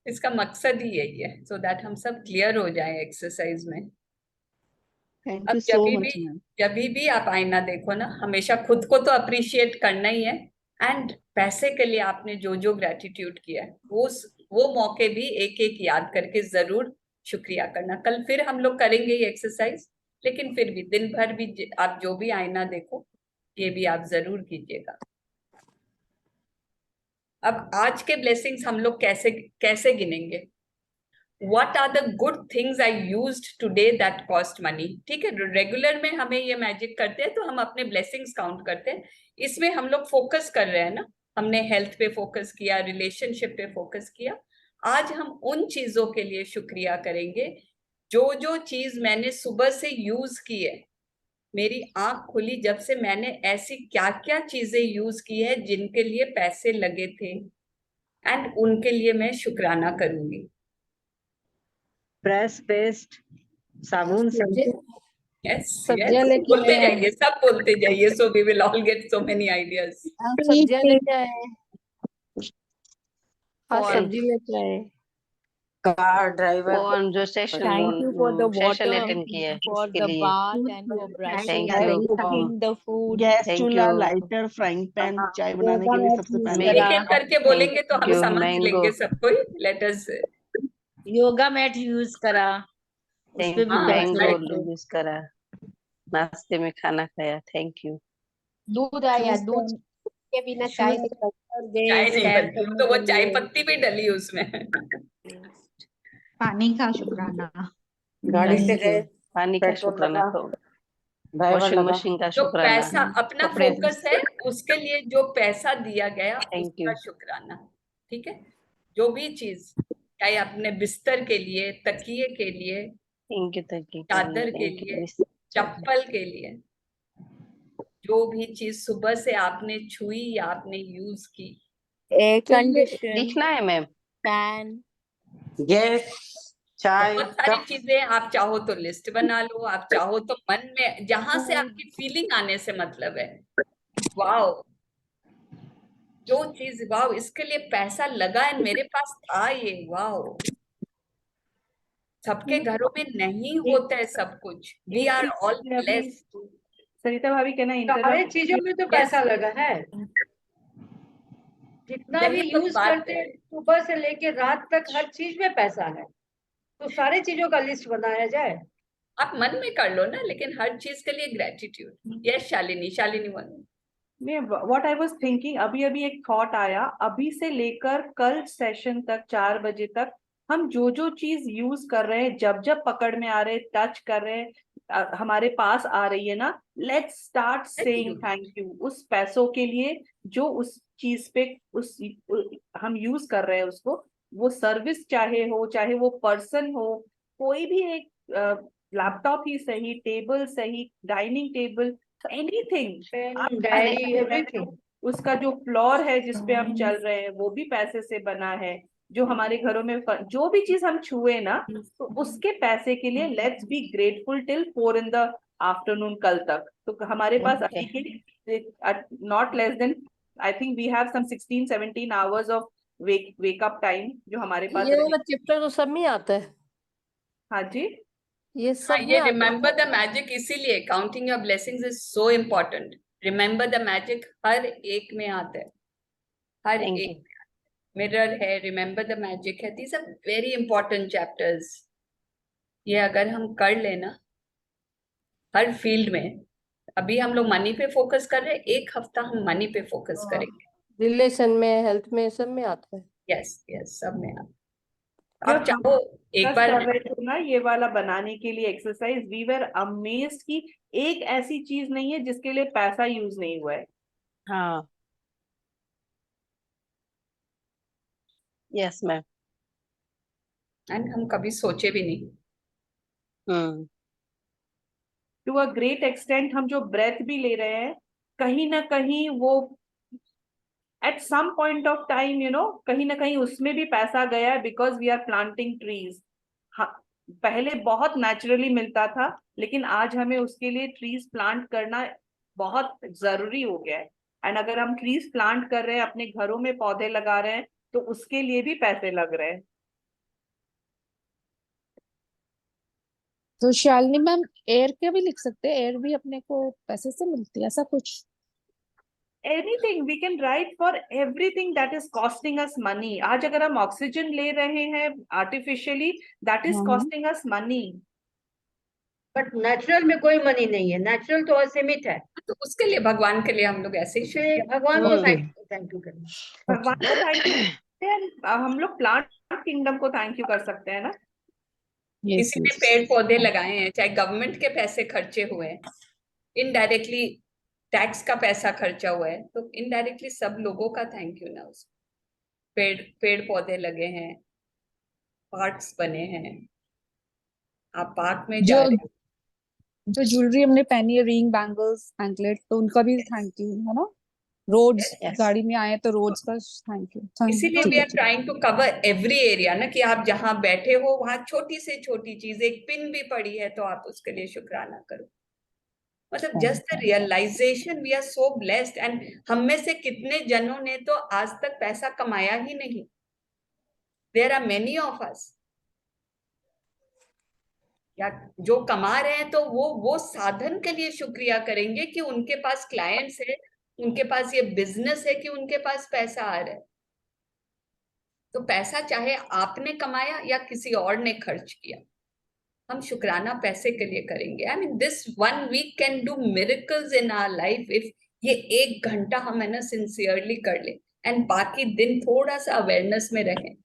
इसका मकसद ही यही है, सो दैट हम सब क्लियर हो जाए एक्सरसाइज में। थैंक अब यू सो मच मैम। जब भी आप आईना देखो ना, हमेशा खुद को तो अप्रिशिएट करना ही है, एंड पैसे के लिए आपने जो जो ग्रेटिट्यूड किया है वो मौके भी एक एक याद करके जरूर शुक्रिया करना। कल फिर हम लोग करेंगे ये एक्सरसाइज, लेकिन फिर भी दिन भर भी आप जो भी आईना देखो, ये भी आप जरूर कीजिएगा। अब आज के ब्लेसिंग्स हम लोग कैसे कैसे गिनेंगे? What are the good things I used today that cost money? ठीक है, रेगुलर में हमें ये मैजिक करते हैं तो हम अपने ब्लेसिंग्स काउंट करते हैं, इसमें हम लोग फोकस कर रहे हैं ना, हमने हेल्थ पे फोकस किया, रिलेशनशिप पे फोकस किया। आज हम उन चीजों के लिए शुक्रिया करेंगे जो जो चीज मैंने सुबह से यूज की है, मेरी आंख खुली जब से, मैंने ऐसी क्या क्या चीजें यूज की है जिनके लिए पैसे लगे थे, एंड उनके लिए मैं शुक्राना करूंगी। ब्रश पेस्ट, साबुन, शैम्पू। यस सब्जियां यस, लेके बोलते आए हैं। जाइए, सब बोलते जाइए, so we will all get so many ideas. आप सब्जियां लेके आए हैं, आज कौन सब्जी लेके आए हैं। कार ड्राइवर कौन जो session Thank you for the session water, attend किया है for उसके the लिए bath, and for brushing thank and you. cooking the food. Gas thank चूल्हा, यू। लाइटर, फ्राइंग पैन, चाय बनाने योगा के लिए मैट सबसे यूज पहले। एक करा, एक करके बोलेंगे तो हम थैंक यू। समझ मैंगो, लेंगे सब कोई। Let us, yoga mat use करा, उस पे थैंक भी यू। हाँ पैसे मैंगो राइट, लगते हैं। यूज करा, नाश्ते में खाना खाया, थैंक यू। दूध आया, शूज दूध के बिना चाय शूज नहीं और चाय गैस नहीं पैर बनती, धोने तो वो के चाय लिए पत्ती भी डली उसमें। पानी का शुक्राना। गाड़ी से थैंक यू। गए, पानी का पेट्रोल शुक्राना, लगा, तो ड्राइवर वॉशिंग लगा, मशीन का जो शुक्राना, पैसा, अपना कपड़े फोकस है उसके लिए जो पैसा दिया गया थैंक यू। उसका शुक्राना। ठीक है, जो भी चीज, चाहे अपने बिस्तर के लिए, तकिए के लिए, थैंक यू चादर के थैंक लिए, यू। चप्पल के लिए, जो भी चीज सुबह से आपने छुई या आपने यूज की, एयर तो ये कंडीशन, लिखना है मैम। फैन, गैस, चाय, बहुत सारी कप। चीजें। आप चाहो तो लिस्ट बना लो, आप चाहो तो मन में जहां से फूड, आपकी फीलिंग आने से मतलब है। वाओ, जो चीज वाओ इसके लिए पैसा लगा है, मेरे पास था ये, वाओ। सबके घरों में नहीं होता है सब कुछ। वी एक आर चीज ऑल मुझे अभी ब्लेस्ड। सरिता भाभी कहना सारे इंटरप्ट। चीजों में तो यस, पैसा लगा है, जितना भी यही तो यूज बात करते है। हैं सुबह से लेके रात तक हर चीज में पैसा है, तो सारे चीजों का लिस्ट बनाया जाए। आप मन में कर लो ना, लेकिन हर चीज के लिए gratitude. Yes Shalini, Shalini one. मैं व्हाट आई वाज थिंकिंग, अभी अभी एक थॉट आया, अभी से लेकर कल सेशन तक 4 बजे तक हम जो जो चीज यूज कर रहे हैं, जब जब पकड़ में आ रहे, टच कर रहे हैं, हमारे पास आ रही है ना, let's start saying thank you उस पैसों के लिए जो उस चीज पे हम यूज कर रहे हैं उसको। वो सर्विस चाहे हो, चाहे वो पर्सन हो, कोई भी एक लैपटॉप ही सही, टेबल सही, dining table, anything, pen, diary, everything. उसका जो फ्लोर है जिसपे हम चल रहे हैं वो भी पैसे से बना है। जो हमारे घरों में जो भी चीज हम छुए ना, तो उसके पैसे के लिए let's be grateful till 4 in the afternoon कल तक। तो हमारे पास अभी के not less than, I think we have some 16-17 hours of wake up time जो हमारे पास ये रहे। वाला चैप्टर तो सब में आता है, हाँ जी, ये हाँ, सब ये में आता रिमेम्बर द मैजिक, इसीलिए counting your blessings is so important. Remember the magic हर एक में आता है, हर थैंक एक यू। में। मिरर है, रिमेम्बर द मैजिक है, these are very important chapters. ये अगर हम कर लेना हर फील्ड में। अभी हम लोग मनी पे फोकस कर रहे हैं, एक हफ्ता हम मनी पे फोकस है, करेंगे। रिलेशन में, हेल्थ में, सब में आता है। यस यस, सब में जब आप हम चाहो एक डिस्कस बार। कर रहे थे ना ये वाला बनाने के लिए एक्सरसाइज, वी वर अमेज्ड कि एक ऐसी चीज नहीं है जिसके लिए पैसा यूज नहीं हुआ है। हाँ, यस मैम। एंड हम कभी सोचे भी नहीं। टू अ ग्रेट एक्सटेंट हम जो ब्रेथ भी ले रहे हैं, कहीं ना कहीं वो at some point of time कहीं ना कहीं उसमें भी पैसा गया है, because we are planting trees. हाँ, पहले बहुत नेचुरली मिलता था, लेकिन आज हमें उसके लिए ट्रीज प्लांट करना बहुत जरूरी हो गया है। एंड अगर हम ट्रीज प्लांट कर रहे हैं, अपने घरों में पौधे लगा रहे हैं, तो उसके लिए भी पैसे लग रहे हैं। तो शालिनी मैम, एयर के भी लिख सकते हैं, एयर भी अपने को पैसे से मिलती है, ऐसा कुछ? Anything we can write for everything that is costing us money. आज अगर हम ऑक्सीजन ले रहे हैं artificially, that is costing us money. But natural में कोई मनी नहीं है, नेचुरल तो असीमित है। तो उसके लिए भगवान के लिए हम लोग ऐसे ही उसे भगवान को थैंक यू करना। भगवान को थैंक यू, हम लोग प्लांट किंगडम को थैंक यू कर सकते हैं ना। किसी ने पेड़ पौधे लगाए हैं, चाहे गवर्नमेंट के पैसे खर्चे हुए हैं, इनडायरेक्टली टैक्स का पैसा खर्चा हुआ है, तो इनडायरेक्टली सब लोगों का थैंक यू ना। उस पेड़ पेड़ पौधे लगे हैं, पार्क्स बने हैं, आप पार्क में जा जो रहे हो। जो ज्वेलरी हमने पहनी है, रिंग, बैंगल्स, एंकलेट, तो उनका भी थैंक यू है ना। रोड्स, गाड़ी में आए तो रोड्स का थैंक यू। इसीलिए ठीक वी है, आर ठीक है। Trying to cover every area ना, कि आप जहां बैठे हो वहां छोटी से छोटी चीज, एक पिन भी पड़ी है तो आप उसके लिए शुक्राना करो। मतलब just the realization, we are so blessed. And हम में से कितने जनों ने तो आज तक पैसा कमाया ही नहीं। There are many of us, या जो कमा रहे हैं तो वो साधन के लिए शुक्रिया करेंगे कि उनके पास क्लाइंट्स है, उनके पास ये बिजनेस है, कि उनके पास पैसा आ रहा है। तो पैसा चाहे आपने कमाया या किसी और ने खर्च किया, हम शुक्राना पैसे के लिए करेंगे। I mean this 1 week can do miracles in our life if ये 1 घंटा हम है ना सिंसियरली कर ले, एंड बाकी दिन थोड़ा सा अवेयरनेस में रहें।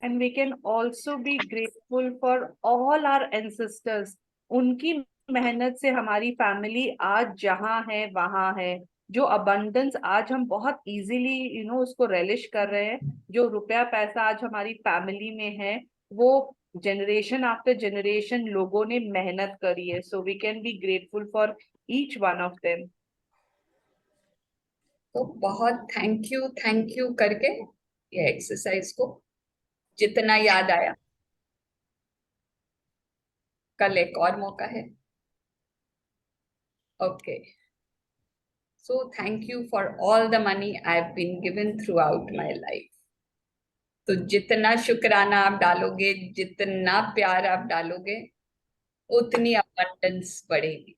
And we can also be grateful for all our ancestors. उनकी मेहनत से हमारी फैमिली आज जहाँ है वहां है। जो अबंडेंस आज हम बहुत इजीली उसको रेलिश कर रहे हैं, जो रुपया पैसा आज हमारी फैमिली में है, वो जनरेशन आफ्टर जनरेशन लोगों ने मेहनत करी है। So we can be grateful for each one of them. तो बहुत थैंक यू करके ये एक्सरसाइज को जितना याद आया, कल एक और मौका है। Okay, so thank you for all the money I have been given throughout my life. तो जितना शुक्राना आप डालोगे, जितना प्यार आप डालोगे, उतनी अबंडेंस बढ़ेगी,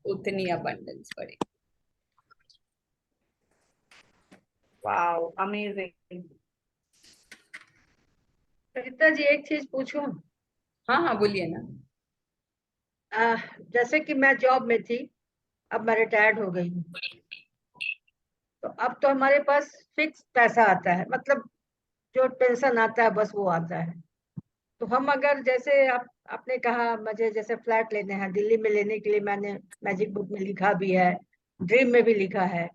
उतनी अबंडेंस बढ़ेगी। Wow, amazing. सरिता जी, एक चीज पूछूं? हाँ बोलिए ना। जैसे कि मैं जॉब में थी, अब मैं रिटायर्ड हो गई हूँ, तो अब तो हमारे पास फिक्स पैसा आता है, मतलब जो पेंशन आता है बस वो आता है। तो हम अगर जैसे आपने कहा मुझे जैसे फ्लैट लेने हैं, दिल्ली में लेने के लिए मैंने मैजिक बुक में लिखा भी है, ड्रीम में भी लिखा है,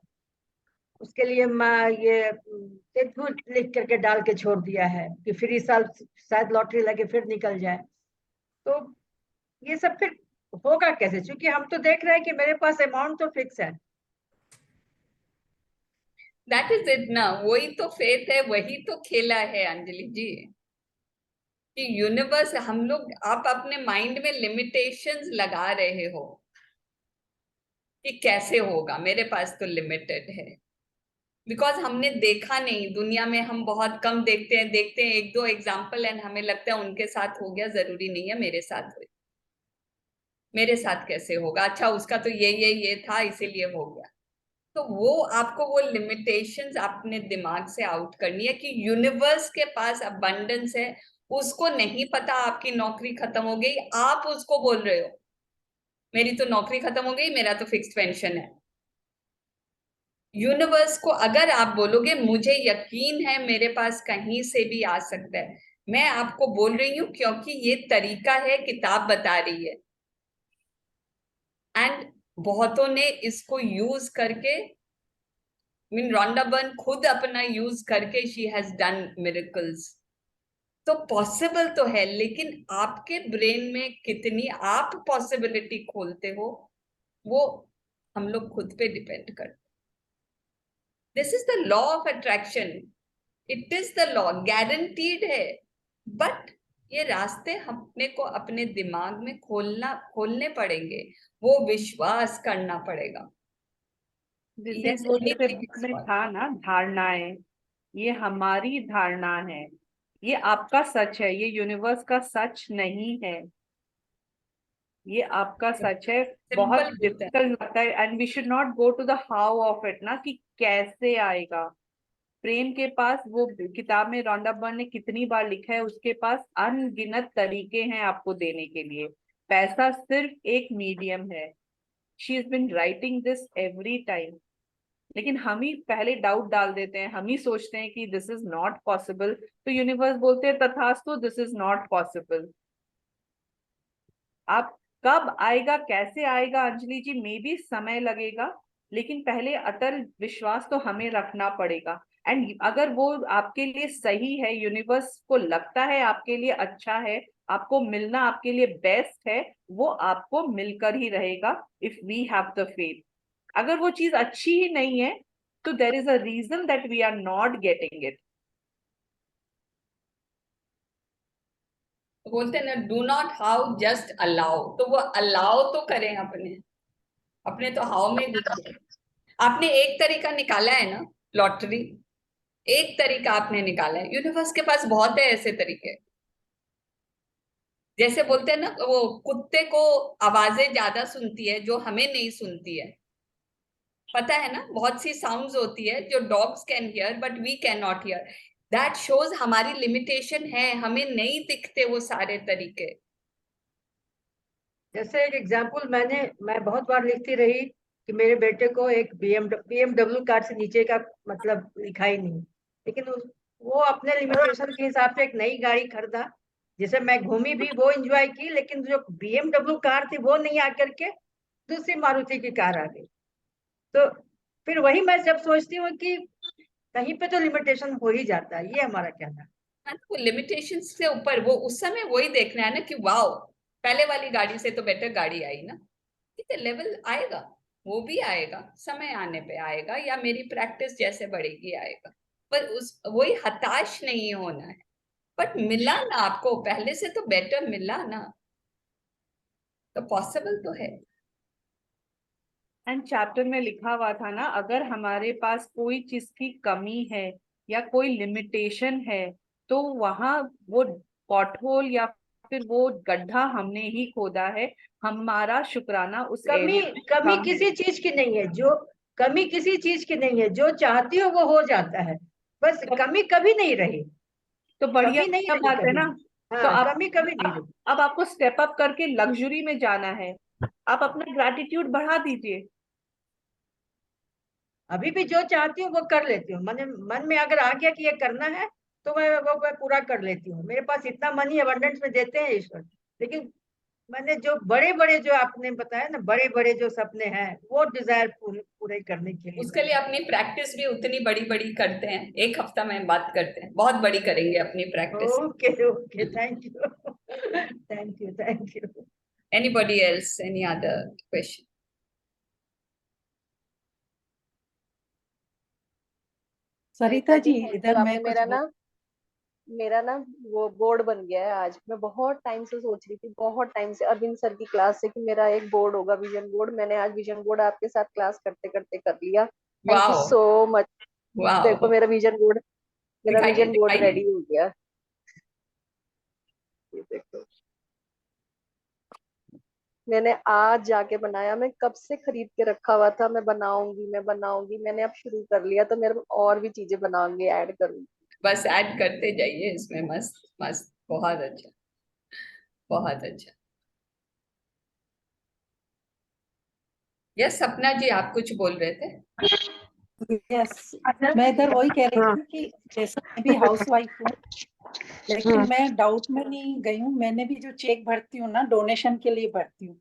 उसके लिए मैं ये लिख करके डाल के छोड़ दिया है कि फिर इस साल शायद लॉटरी लगे फिर निकल जाए। तो ये सब फिर होगा कैसे? क्योंकि हम तो देख रहे हैं कि मेरे पास अमाउंट तो फिक्स है। दैट इज इट ना, वही तो फेथ है, वही तो खेला है अंजलि जी, कि यूनिवर्स, हम लोग, आप अपने माइंड में लिमिटेशंस लगा रहे हो कि कैसे होगा, मेरे पास तो लिमिटेड है, बिकॉज हमने देखा नहीं दुनिया में, हम बहुत कम देखते हैं एक दो एग्जाम्पल एंड हमें लगता है उनके साथ हो गया, जरूरी नहीं है मेरे साथ हो, मेरे साथ कैसे होगा, अच्छा उसका तो ये था इसीलिए हो गया। तो वो आपको वो लिमिटेशंस अपने दिमाग से आउट करनी है कि यूनिवर्स के पास अबंडेंस है, उसको नहीं पता आपकी नौकरी खत्म हो गई, आप उसको बोल रहे हो मेरी तो नौकरी खत्म हो गई, मेरा तो फिक्स्ड पेंशन है। यूनिवर्स को अगर आप बोलोगे मुझे यकीन है मेरे पास कहीं से भी आ सकता है, मैं आपको बोल रही हूं क्योंकि ये तरीका है, किताब बता रही है, एंड बहुतों ने इसको यूज करके, रोंडा बर्न खुद अपना यूज करके शी हैज डन मिरेकल्स। तो पॉसिबल तो है, लेकिन आपके ब्रेन में कितनी आप पॉसिबिलिटी खोलते हो वो हम लोग खुद पे डिपेंड करते। This is the law of attraction, it is the law, guaranteed है, बट ये रास्ते हमने को अपने दिमाग में खोलने पड़ेंगे, वो विश्वास करना पड़ेगा। This is वो जैसे बुक में था ना, धारणाएं, ये हमारी धारणा है, ये आपका सच है, ये यूनिवर्स का सच नहीं है, ये आपका सच है। बहुत डिफिकल्ट लगता है and we should not go to the how of it ना, कि कैसे आएगा। प्रेम के पास, वो किताब में रोंडा बर्न ने कितनी बार लिखा है, उसके पास अनगिनत तरीके हैं आपको देने के लिए, पैसा सिर्फ एक मीडियम है। She is been writing this every time, लेकिन हम ही पहले डाउट डाल देते हैं, हम ही सोचते हैं कि दिस इज नॉट पॉसिबल, तो यूनिवर्स बोलते हैं तथास्तु, दिस इज नॉट पॉसिबल। आप कब आएगा, कैसे आएगा अंजलि जी, मे भी समय लगेगा, लेकिन पहले अटल विश्वास तो हमें रखना पड़ेगा। एंड अगर वो आपके लिए सही है, यूनिवर्स को लगता है आपके लिए अच्छा है, आपको मिलना आपके लिए बेस्ट है, वो आपको मिलकर ही रहेगा, if we have the faith. अगर वो चीज अच्छी ही नहीं है तो there is a reason that we are not getting it. बोलते हैं ना, do not how just allow, तो वो अलाउ तो करें अपने तो हाउ में घुस गए। आपने एक तरीका निकाला है ना, लॉटरी, एक तरीका आपने निकाला है, यूनिवर्स के पास बहुत है ऐसे तरीके। जैसे बोलते हैं ना, वो कुत्ते को आवाजें ज्यादा सुनती है जो हमें नहीं सुनती है, पता है ना, बहुत सी साउंड्स होती है जो dogs can hear but we can not hear. That shows हमारी लिमिटेशन है, हमें नहीं दिखते वो सारे तरीके। जैसे एक एग्जांपल मैं बहुत बार लिखती रही कि मेरे बेटे को एक BMW कार से नीचे का मतलब लिखा ही नहीं, लेकिन वो अपने लिमिटेशन के हिसाब से एक नई गाड़ी खरीदा, जिसे मैं घूमी भी, वो एंजॉय की, लेकिन जो BMW कार थी वो नहीं आकर के दूसरी मारुति की कार आ गई। तो फिर वही मैं जब सोचती हूँ कि कहीं पे तो लिमिटेशन हो ही जाता है, ये हमारा कहना है। तो लिमिटेशन से ऊपर वो उस समय वही देखना है ना कि वाओ, पहले वाली गाड़ी से तो बेटर गाड़ी आई ना, है, लेवल आएगा, वो भी आएगा, समय आने पे आएगा, या मेरी प्रैक्टिस जैसे बढ़ेगी आएगा। पर वही हताश नहीं होना है। बट मिला ना आपको, पहले से तो बेटर मिला ना, तो पॉसिबल तो है। एंड चैप्टर में लिखा हुआ था ना, अगर हमारे पास कोई चीज की कमी है या कोई लिमिटेशन है, तो वहां वो पॉटहोल या फिर वो गड्ढा हमने ही खोदा है। हमारा शुक्राना उस कमी एरिया में कमी कम किसी है। चीज की नहीं है, जो कमी किसी चीज की नहीं है, जो चाहती हो वो हो जाता है, बस कमी कभी नहीं रही, तो बढ़िया कमी नहीं रही बात है कभी ना। भी। तो हाँ, आप कमी कभी नहीं रही। अब आपको स्टेप अप करके लग्जरी में जाना है, आप अपना ग्रैटिट्यूड बढ़ा दीजिए। अभी भी जो चाहती हूँ वो कर लेती हूँ, मन में अगर आ गया कि ये करना है तो मैं पूरा कर लेती हूँ। मेरे पास इतना मनी अबंडेंस में देते हैं ईश्वर, लेकिन मैंने जो बड़े बड़े, जो आपने बताया ना, बड़े बड़े जो सपने हैं वो डिजायर पूरे करने के लिए उसके लिए अपनी प्रैक्टिस भी उतनी बड़ी बड़ी करते हैं। एक हफ्ता में बात करते हैं, बहुत बड़ी करेंगे अपनी practice. Okay okay, thank you thank you thank you. Anybody else? Any other question? Sarita ji, thank इधर यू। मैं आपने कुछ मेरा ना वो बोर्ड बन गया है आज। मैं बहुत टाइम से सोच रही थी, बहुत टाइम से, अरविंद सर की क्लास से, कि मेरा एक बोर्ड होगा, विजन बोर्ड। मैंने आज विजन बोर्ड आपके साथ क्लास करते करते कर लिया। Thank you wow so much. देखो वाओ, मेरा दिखाइए विजन बोर्ड दिखाइए। रेडी हो गया। ये देखो, मैंने आज जाके बनाया। मैं कब से खरीद के रखा हुआ था, मैं बनाऊंगी मैं बनाऊंगी। मैंने अब शुरू कर लिया, तो मेरे और भी चीजें बनाऊंगी, ऐड करूंगी। बस ऐड करते जाइए इसमें। मस्त मस्त, बहुत अच्छा, बहुत अच्छा। यस सपना जी, आप कुछ बोल रहे थे। यस, मैं इधर वही कह रही थी कि जैसे मैं भी हाउस वाइफ हूँ, लेकिन मैं डाउट में नहीं गई हूँ। मैंने भी जो चेक भरती हूँ ना, डोनेशन के लिए भरती हूँ,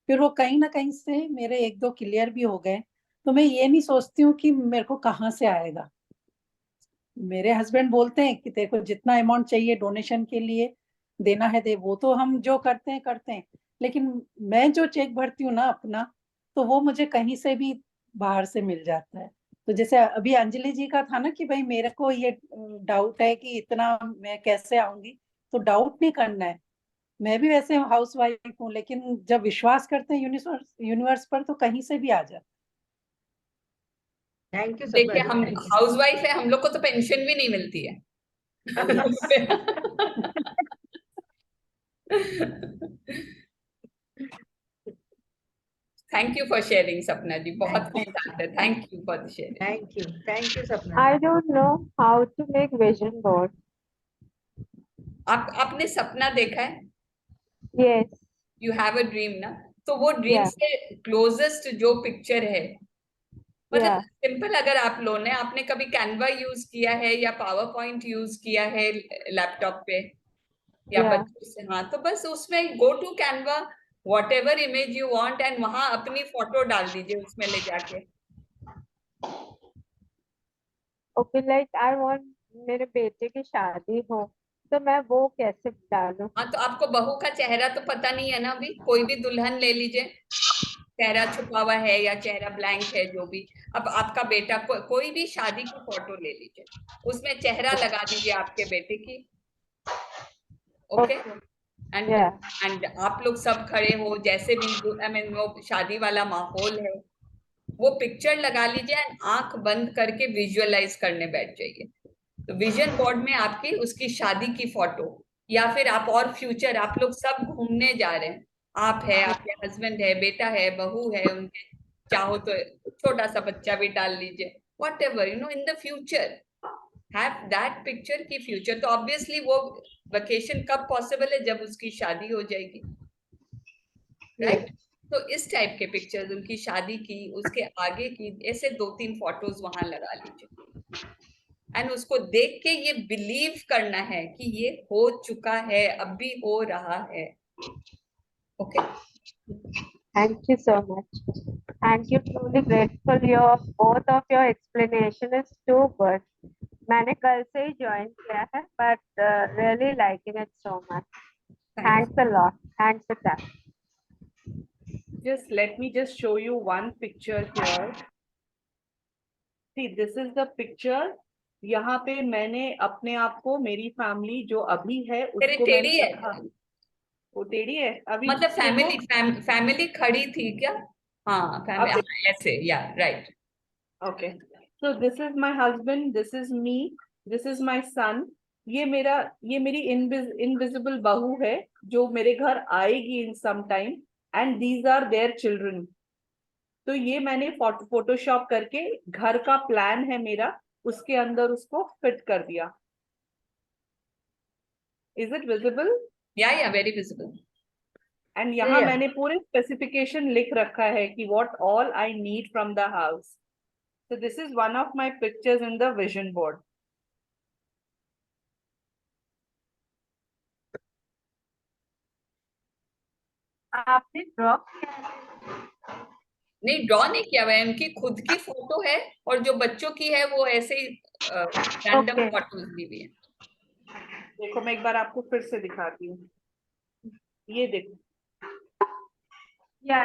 फिर वो कहीं ना कहीं से मेरे एक दो क्लियर भी हो गए। तो मैं ये नहीं सोचती हूँ कि मेरे को कहाँ से आएगा। मेरे हस्बैंड बोलते हैं कि तेरे को जितना अमाउंट चाहिए डोनेशन के लिए देना है दे, वो तो हम जो करते हैं। लेकिन मैं जो चेक भरती हूँ ना अपना, तो वो मुझे कहीं से भी बाहर से मिल जाता है। तो जैसे अभी अंजलि जी का था ना कि भाई मेरे को ये डाउट है कि इतना मैं कैसे आऊंगी, तो डाउट नहीं करना है। मैं भी वैसे हाउस वाइफ हूँ, लेकिन जब विश्वास करते हैं यूनिवर्स पर, तो कहीं से भी आ जाता है। थैंक यू सपना देखिए, जी, हम थैंक हाउस वाइफ है, हम लोग को तो पेंशन भी नहीं मिलती है। थैंक यू फॉर शेयरिंग सपना जी, बहुत अच्छी बात है। Thank you for sharing. Thank you Sapna I ji. don't know how to make vision board. आपने सपना देखा है? Yes. You have a dream ना, तो वो ड्रीम Yeah. से क्लोजेस्ट जो पिक्चर है, मतलब Yeah. सिंपल, अगर आप लो ने, आपने कभी कैनवा यूज किया है या पावर पॉइंट यूज किया है लैपटॉप पे या Yeah. बच्चों से? हाँ, तो बस उसमें go to Canva, whatever image you want, and वहां अपनी फोटो डाल दीजिए उसमें ले जाके। Okay, like I want मेरे बेटे की शादी हो, तो मैं वो कैसे डालूं? हाँ, तो आपको बहू का चेहरा तो पता नहीं है ना अभी। कोई भी दुल्हन ले लीजिए, चेहरा छुपा हुआ है या चेहरा ब्लैंक है, जो भी। अब आपका बेटा कोई भी शादी की फोटो ले लीजिए, उसमें चेहरा लगा दीजिए आपके बेटे की। Okay, and Yeah. एंड आप लोग सब खड़े हो, जैसे भी आई मीन वो शादी वाला माहौल है, वो पिक्चर लगा लीजिए एंड आंख बंद करके विजुअलाइज करने बैठ जाइए। तो विजन बोर्ड में आपकी उसकी शादी की फोटो, या फिर आप और फ्यूचर, आप लोग सब घूमने जा रहे हैं, आप है, आपके हस्बैंड है, बेटा है, बहू है, उनके चाहो तो छोटा सा बच्चा भी डाल लीजिए, what ever you know, in the future have that picture की फ्यूचर। तो ऑब्वियसली वो वेकेशन कब पॉसिबल है? जब उसकी शादी हो जाएगी, राइट? तो इस टाइप के पिक्चर्स, उनकी शादी की, उसके आगे की, ऐसे 2-3 फोटोज वहां लगा लीजिए, एंड उसको देख के ये बिलीव करना है कि ये हो चुका है, अब भी हो रहा है। Okay, Thank you so much. Thank you. Truly grateful. Both of your explanation is too good. मैंने कल से ही ज्वाइन किया है, but really liking it so much. Thanks a lot. Thanks for that. Just let me just show you one picture here. See, this is the picture. यहाँ पे मैंने अपने आप को, मेरी फैमिली जो अभी है तेरी उसको टेढ़ी मैंने है रखा। वो टेढ़ी है अभी, मतलब देखो। फैमिली खड़ी थी क्या? हाँ फैमिली, ऐसे, या right. Okay, so this is my husband, this is me, this is my son. ये मेरी इनविजिबल बहू है जो मेरे घर आएगी in some time, and these are their children. तो ये मैंने फोटोशॉप करके घर का प्लान है मेरा, उसके अंदर उसको फिट कर दिया। Is it visible? या वेरी विजिबल। एंड यहाँ मैंने पूरे स्पेसिफिकेशन लिख रखा है कि what all I need from the house. So this is one of my pictures in the vision board. आपने ड्रॉ किया है? नहीं, ड्रॉ नहीं किया हुआ है, उनकी खुद की फोटो है, और जो बच्चों की है वो ऐसे ही रैंडम फोटोज ली हुई है। देखो मैं एक बार आपको फिर से दिखाती हूँ, ये देखो। या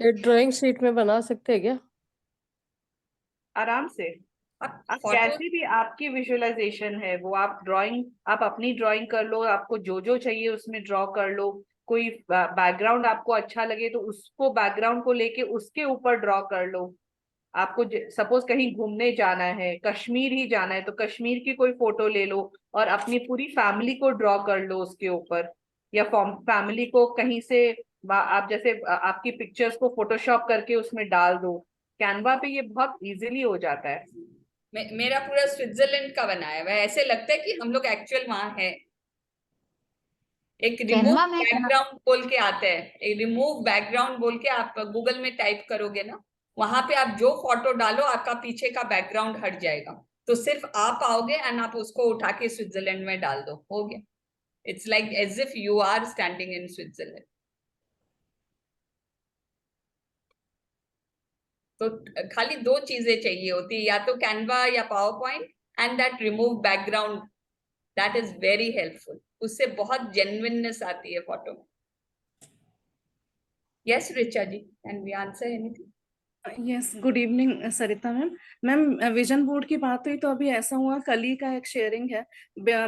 ये ड्राइंग शीट में बना सकते हैं क्या? आराम से। आप कैसी भी आपकी विजुअलाइजेशन है वो आप अपनी ड्राइंग कर लो, आपको जो जो चाहिए उसमें ड्रॉ कर लो। कोई बैकग्राउंड आपको अच्छा लगे तो उसको बैकग्राउंड को लेके उसके ऊपर ड्रॉ कर लो। आपको सपोज कहीं घूमने जाना है, कश्मीर ही जाना है, तो कश्मीर की कोई फोटो ले लो और अपनी पूरी फैमिली को ड्रॉ कर लो उसके ऊपर, या फैमिली को कहीं से आप जैसे आपकी पिक्चर्स को फोटोशॉप करके उसमें डाल दो। कैनवा पे ये बहुत इजीली हो जाता है। मेरा पूरा स्विट्जरलैंड का बनाया हुआ है, ऐसे लगता है कि हम लोग एक्चुअल वहां है। एक रिमूव बैकग्राउंड बोल के आता है, एक रिमूव बैकग्राउंड बोल के आप गूगल में टाइप करोगे ना, वहां पे आप जो फोटो डालो आपका पीछे का बैकग्राउंड हट जाएगा, तो सिर्फ आप आओगे एंड आप उसको उठा के स्विट्जरलैंड में डाल दो, हो गया। It's like as if you are standing in Switzerland. तो खाली दो चीजें चाहिए होती है, या तो कैनवा या PowerPoint, and that remove background, that is very helpful. उससे बहुत जेन्युइननेस आती है फोटो में। Yes Richa ji, can we answer anything? Yes, good evening Sarita ma'am. Ma'am vision board की बात हुई तो अभी ऐसा हुआ, कल ही का एक शेयरिंग है,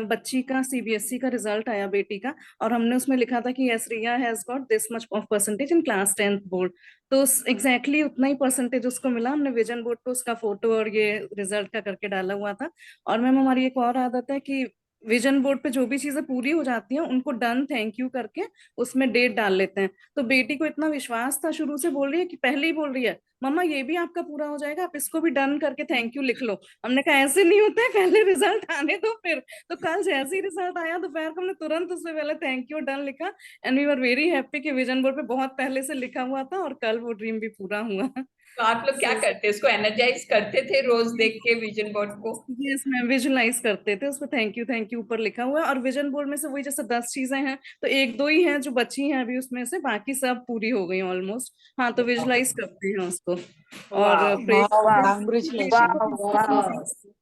बच्ची का सीबीएसई का रिजल्ट आया बेटी का, और हमने उसमें लिखा था कि yes Riya has got this much of percentage in class 10th board. तो एग्जैक्टली उतना ही परसेंटेज उसको मिला। हमने विजन बोर्ड पे उसका फोटो और ये रिजल्ट का करके डाला हुआ था। और मैम हमारी एक और आदत है कि विजन बोर्ड पे जो भी चीजें पूरी हो जाती हैं उनको डन थैंक यू करके उसमें डेट डाल लेते हैं। तो बेटी को इतना विश्वास था, शुरू से बोल रही है कि पहले ही बोल रही है मम्मा ये भी आपका पूरा हो जाएगा, आप इसको भी डन करके थैंक यू लिख लो। हमने कहा ऐसे नहीं होता है, पहले रिजल्ट आने दो फिर। तो कल जैसे ही रिजल्ट आया दोपहर को हमने तुरंत उससे पहले थैंक यू डन लिखा, and we are very happy कि विजन बोर्ड पे बहुत पहले से लिखा हुआ था और कल वो ड्रीम भी पूरा हुआ। तो आप लोग क्या करते, इसको एनर्जाइज करते थे रोज देख के विजन बोर्ड को? यस मैम, विजुलाइज करते थे, उस पर थैंक यू ऊपर लिखा हुआ है। और विजन बोर्ड में से वही जैसे 10 चीजें हैं तो एक दो ही हैं जो बची हैं अभी उसमें से, बाकी सब पूरी हो गई ऑलमोस्ट। हाँ, तो विजुलाइज करते हैं उसको। और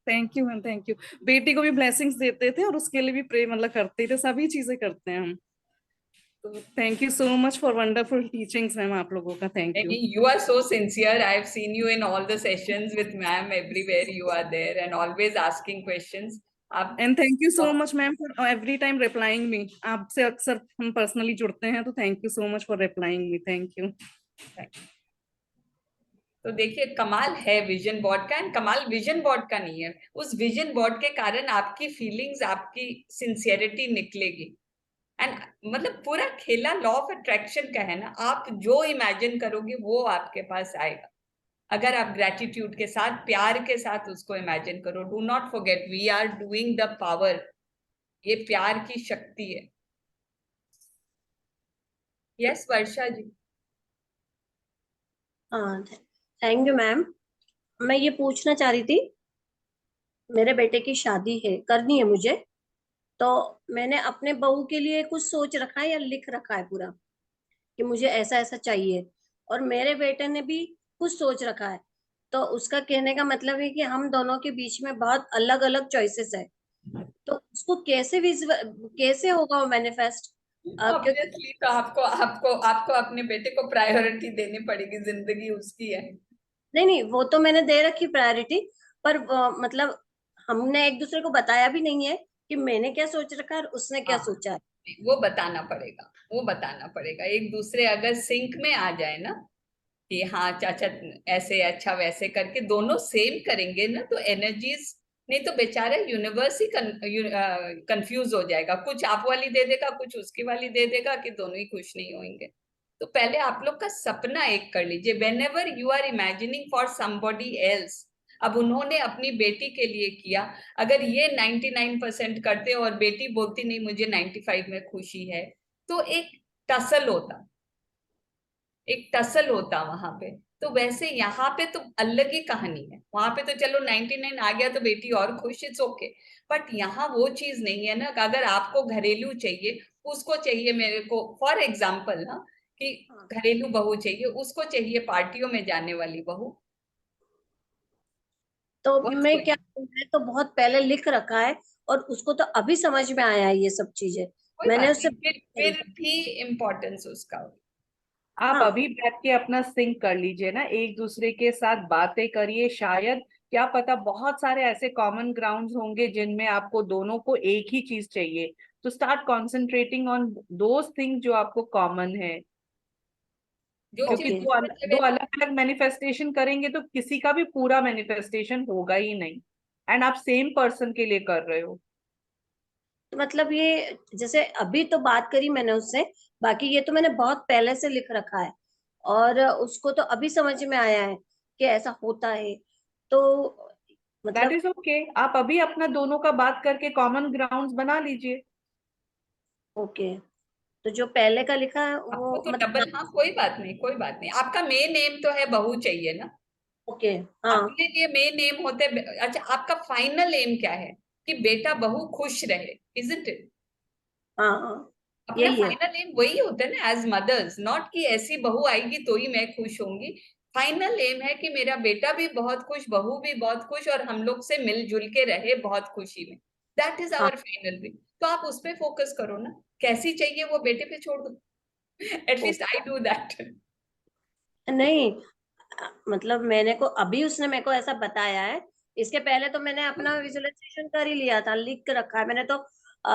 thank you ma'am, thank you. बेटी को भी ब्लेसिंग्स देते थे और उसके लिए भी प्रे मतलब करते थे, सभी चीजें करते हैं हम। तो thank you so much for wonderful teachings ma'am, आप लोगों का thank you. You are so sincere. I have seen you in all the sessions with ma'am. Everywhere you are there and always asking questions. And thank you so much ma'am for every time replying me. आपसे अक्सर हम personally जुड़ते हैं, तो thank you so much for replying me, thank you. तो देखिए, कमाल है विजन बोर्ड का, एंड कमाल विजन बोर्ड का नहीं है, उस विजन बोर्ड के कारण आपकी फीलिंग्स, आपकी सिंसियरिटी निकलेगी। एंड मतलब पूरा खेला लॉ ऑफ अट्रैक्शन का है ना, आप जो इमेजिन करोगे वो आपके पास आएगा, अगर आप ग्रेटिट्यूड के साथ, प्यार के साथ उसको इमेजिन करो। Do not forget, we are doing the power, ये प्यार की शक्ति है। Yes Varsha ji. Thank you ma'am. मैं ये पूछना चाह रही थी, मेरे बेटे की शादी है, करनी है मुझे, तो मैंने अपने बहू के लिए कुछ सोच रखा है या लिख रखा है पूरा कि मुझे ऐसा ऐसा चाहिए, और मेरे बेटे ने भी कुछ सोच रखा है। तो उसका कहने का मतलब है कि हम दोनों के बीच में बहुत अलग अलग चॉइसेस है। तो उसको कैसे होगा वो मैनिफेस्ट? क्योंकि ऑब्वियसली तो आपको आपको आपको अपने बेटे को प्रायोरिटी देनी पड़ेगी, जिंदगी उसकी है। नहीं, वो तो मैंने दे रखी प्रायोरिटी, पर मतलब हमने एक दूसरे को बताया भी नहीं है कि मैंने क्या सोच रखा है और उसने क्या हाँ, सोचा है। वो बताना पड़ेगा, वो बताना पड़ेगा। एक दूसरे अगर सिंक में आ जाए ना कि हाँ चाचा ऐसे अच्छा वैसे करके दोनों सेम करेंगे ना, तो एनर्जीज, नहीं तो बेचारा यूनिवर्स ही कंफ्यूज हो जाएगा, कुछ आप वाली दे देगा कुछ उसकी वाली दे देगा, कि दोनों ही खुश नहीं होंगे। तो पहले आप लोग का सपना एक कर लीजिए, whenever you are imagining for somebody else. अब उन्होंने अपनी बेटी के लिए किया, अगर ये 99% करते और बेटी बोलती नहीं मुझे 95 में खुशी है, तो एक टसल होता, एक टसल होता वहां पे। तो वैसे यहाँ पे तो अलग ही कहानी है, वहां पे तो चलो 99 आ गया तो बेटी और खुश, इट्स ओके। बट यहाँ वो चीज नहीं है ना, अगर आपको घरेलू चाहिए, उसको चाहिए मेरे को फॉर एग्जाम्पल ना, कि घरेलू बहू चाहिए, उसको चाहिए पार्टियों में जाने वाली बहू। तो मैं क्या, मैं तो बहुत पहले लिख रखा है और उसको तो अभी समझ में आया है ये सब चीजें। कोई मैंने बात उससे नहीं, फिर भी इम्पोर्टेंस उसका। आप हाँ। अभी बैठ के अपना सिंक कर लीजिए ना, एक दूसरे के साथ बातें करिए, शायद क्या पता बहुत सारे ऐसे कॉमन ग्राउंड्स होंगे जिनमें आपको दोनों को एक ही चीज चाहिए। तो start concentrating on those things जो आपको कॉमन है, जो क्योंकि चीज दो अलग अलग मैनिफेस्टेशन करेंगे तो किसी का भी पूरा मैनिफेस्टेशन होगा ही नहीं, एंड आप सेम पर्सन के लिए कर रहे हो। तो मतलब ये जैसे अभी तो बात करी मैंने उससे, बाकी ये तो मैंने बहुत पहले से लिख रखा है और उसको तो अभी समझ में आया है कि ऐसा होता है। तो दैट मतलब इज ओके, आप अभी अपना दोनों का बात करके कॉमन ग्राउंड्स बना लीजिए। ओके, तो जो पहले का लिखा है वो आपको तो डबल, मतलब हाँ कोई बात नहीं, कोई बात नहीं, आपका मेन एम तो है बहू चाहिए ना। ओके। हाँ अपने लिए मेन एम होते अच्छा, आपका फाइनल एम क्या है? कि बेटा बहू खुश रहे, इजंट इट? हाँ हाँ, अपना यही है। फाइनल एम वही होता है ना, एज मदर्स, नॉट कि ऐसी बहू आएगी तो ही मैं खुश होंगी। फाइनल एम है कि मेरा बेटा भी बहुत खुश, बहू भी बहुत खुश, और हम लोग से मिलजुल के रहे बहुत खुशी में। दैट इज हाँ आवर फाइनल एम। तो आप उस पर फोकस करो ना, कैसी चाहिए वो बेटे पे छोड़ दो। At least I do that. नहीं, मतलब मैंने को अभी उसने मेरे को ऐसा बताया है, इसके पहले तो मैंने अपना विजुअलाइजेशन कर ही लिया था, लिख के रखा है मैंने तो।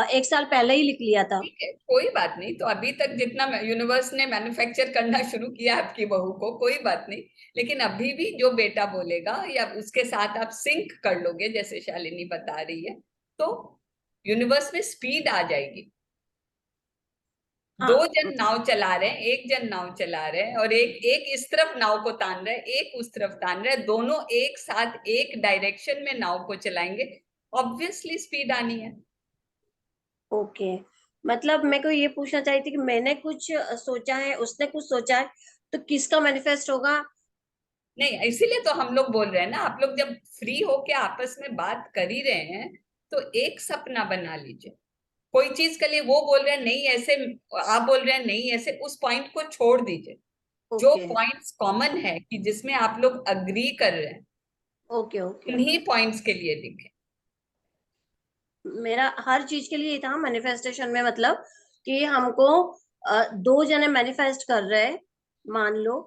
एक साल पहले ही लिख लिया था। ठीक है, कोई बात नहीं, तो अभी तक जितना यूनिवर्स ने मैन्युफैक्चर करना शुरू किया आपकी बहू को, कोई बात नहीं। लेकिन अभी भी जो बेटा बोलेगा या उसके साथ आप सिंक कर लोगे, जैसे शालिनी बता रही है, तो यूनिवर्स में स्पीड आ जाएगी। दो हाँ जन नाव चला रहे हैं, एक जन नाव चला रहे हैं, और एक एक इस तरफ नाव को तान रहा है, एक उस तरफ तान रहा है, दोनों एक साथ एक डायरेक्शन में नाव को चलाएंगे, ऑब्वियसली स्पीड आनी है। ओके, मतलब मेरे को ये पूछना चाहिए थी कि मैंने कुछ सोचा है, उसने कुछ सोचा है, तो किसका मैनिफेस्ट होगा? नहीं, इसीलिए तो हम लोग बोल रहे हैं ना, आप लोग जब फ्री होके आपस में बात कर ही रहे हैं, तो एक सपना बना लीजिए। कोई चीज के लिए वो बोल रहे हैं नहीं ऐसे, आप बोल रहे हैं नहीं ऐसे, उस पॉइंट को छोड़ दीजिए। जो ओके पॉइंट्स कॉमन है कि जिसमें आप लोग अग्री कर रहे हैं, ओके ओके। उन्हीं पॉइंट्स के लिए लिखें। मेरा हर चीज के लिए था मैनिफेस्टेशन में, मतलब कि हमको दो जने मैनिफेस्ट कर रहे हैं, मान लो,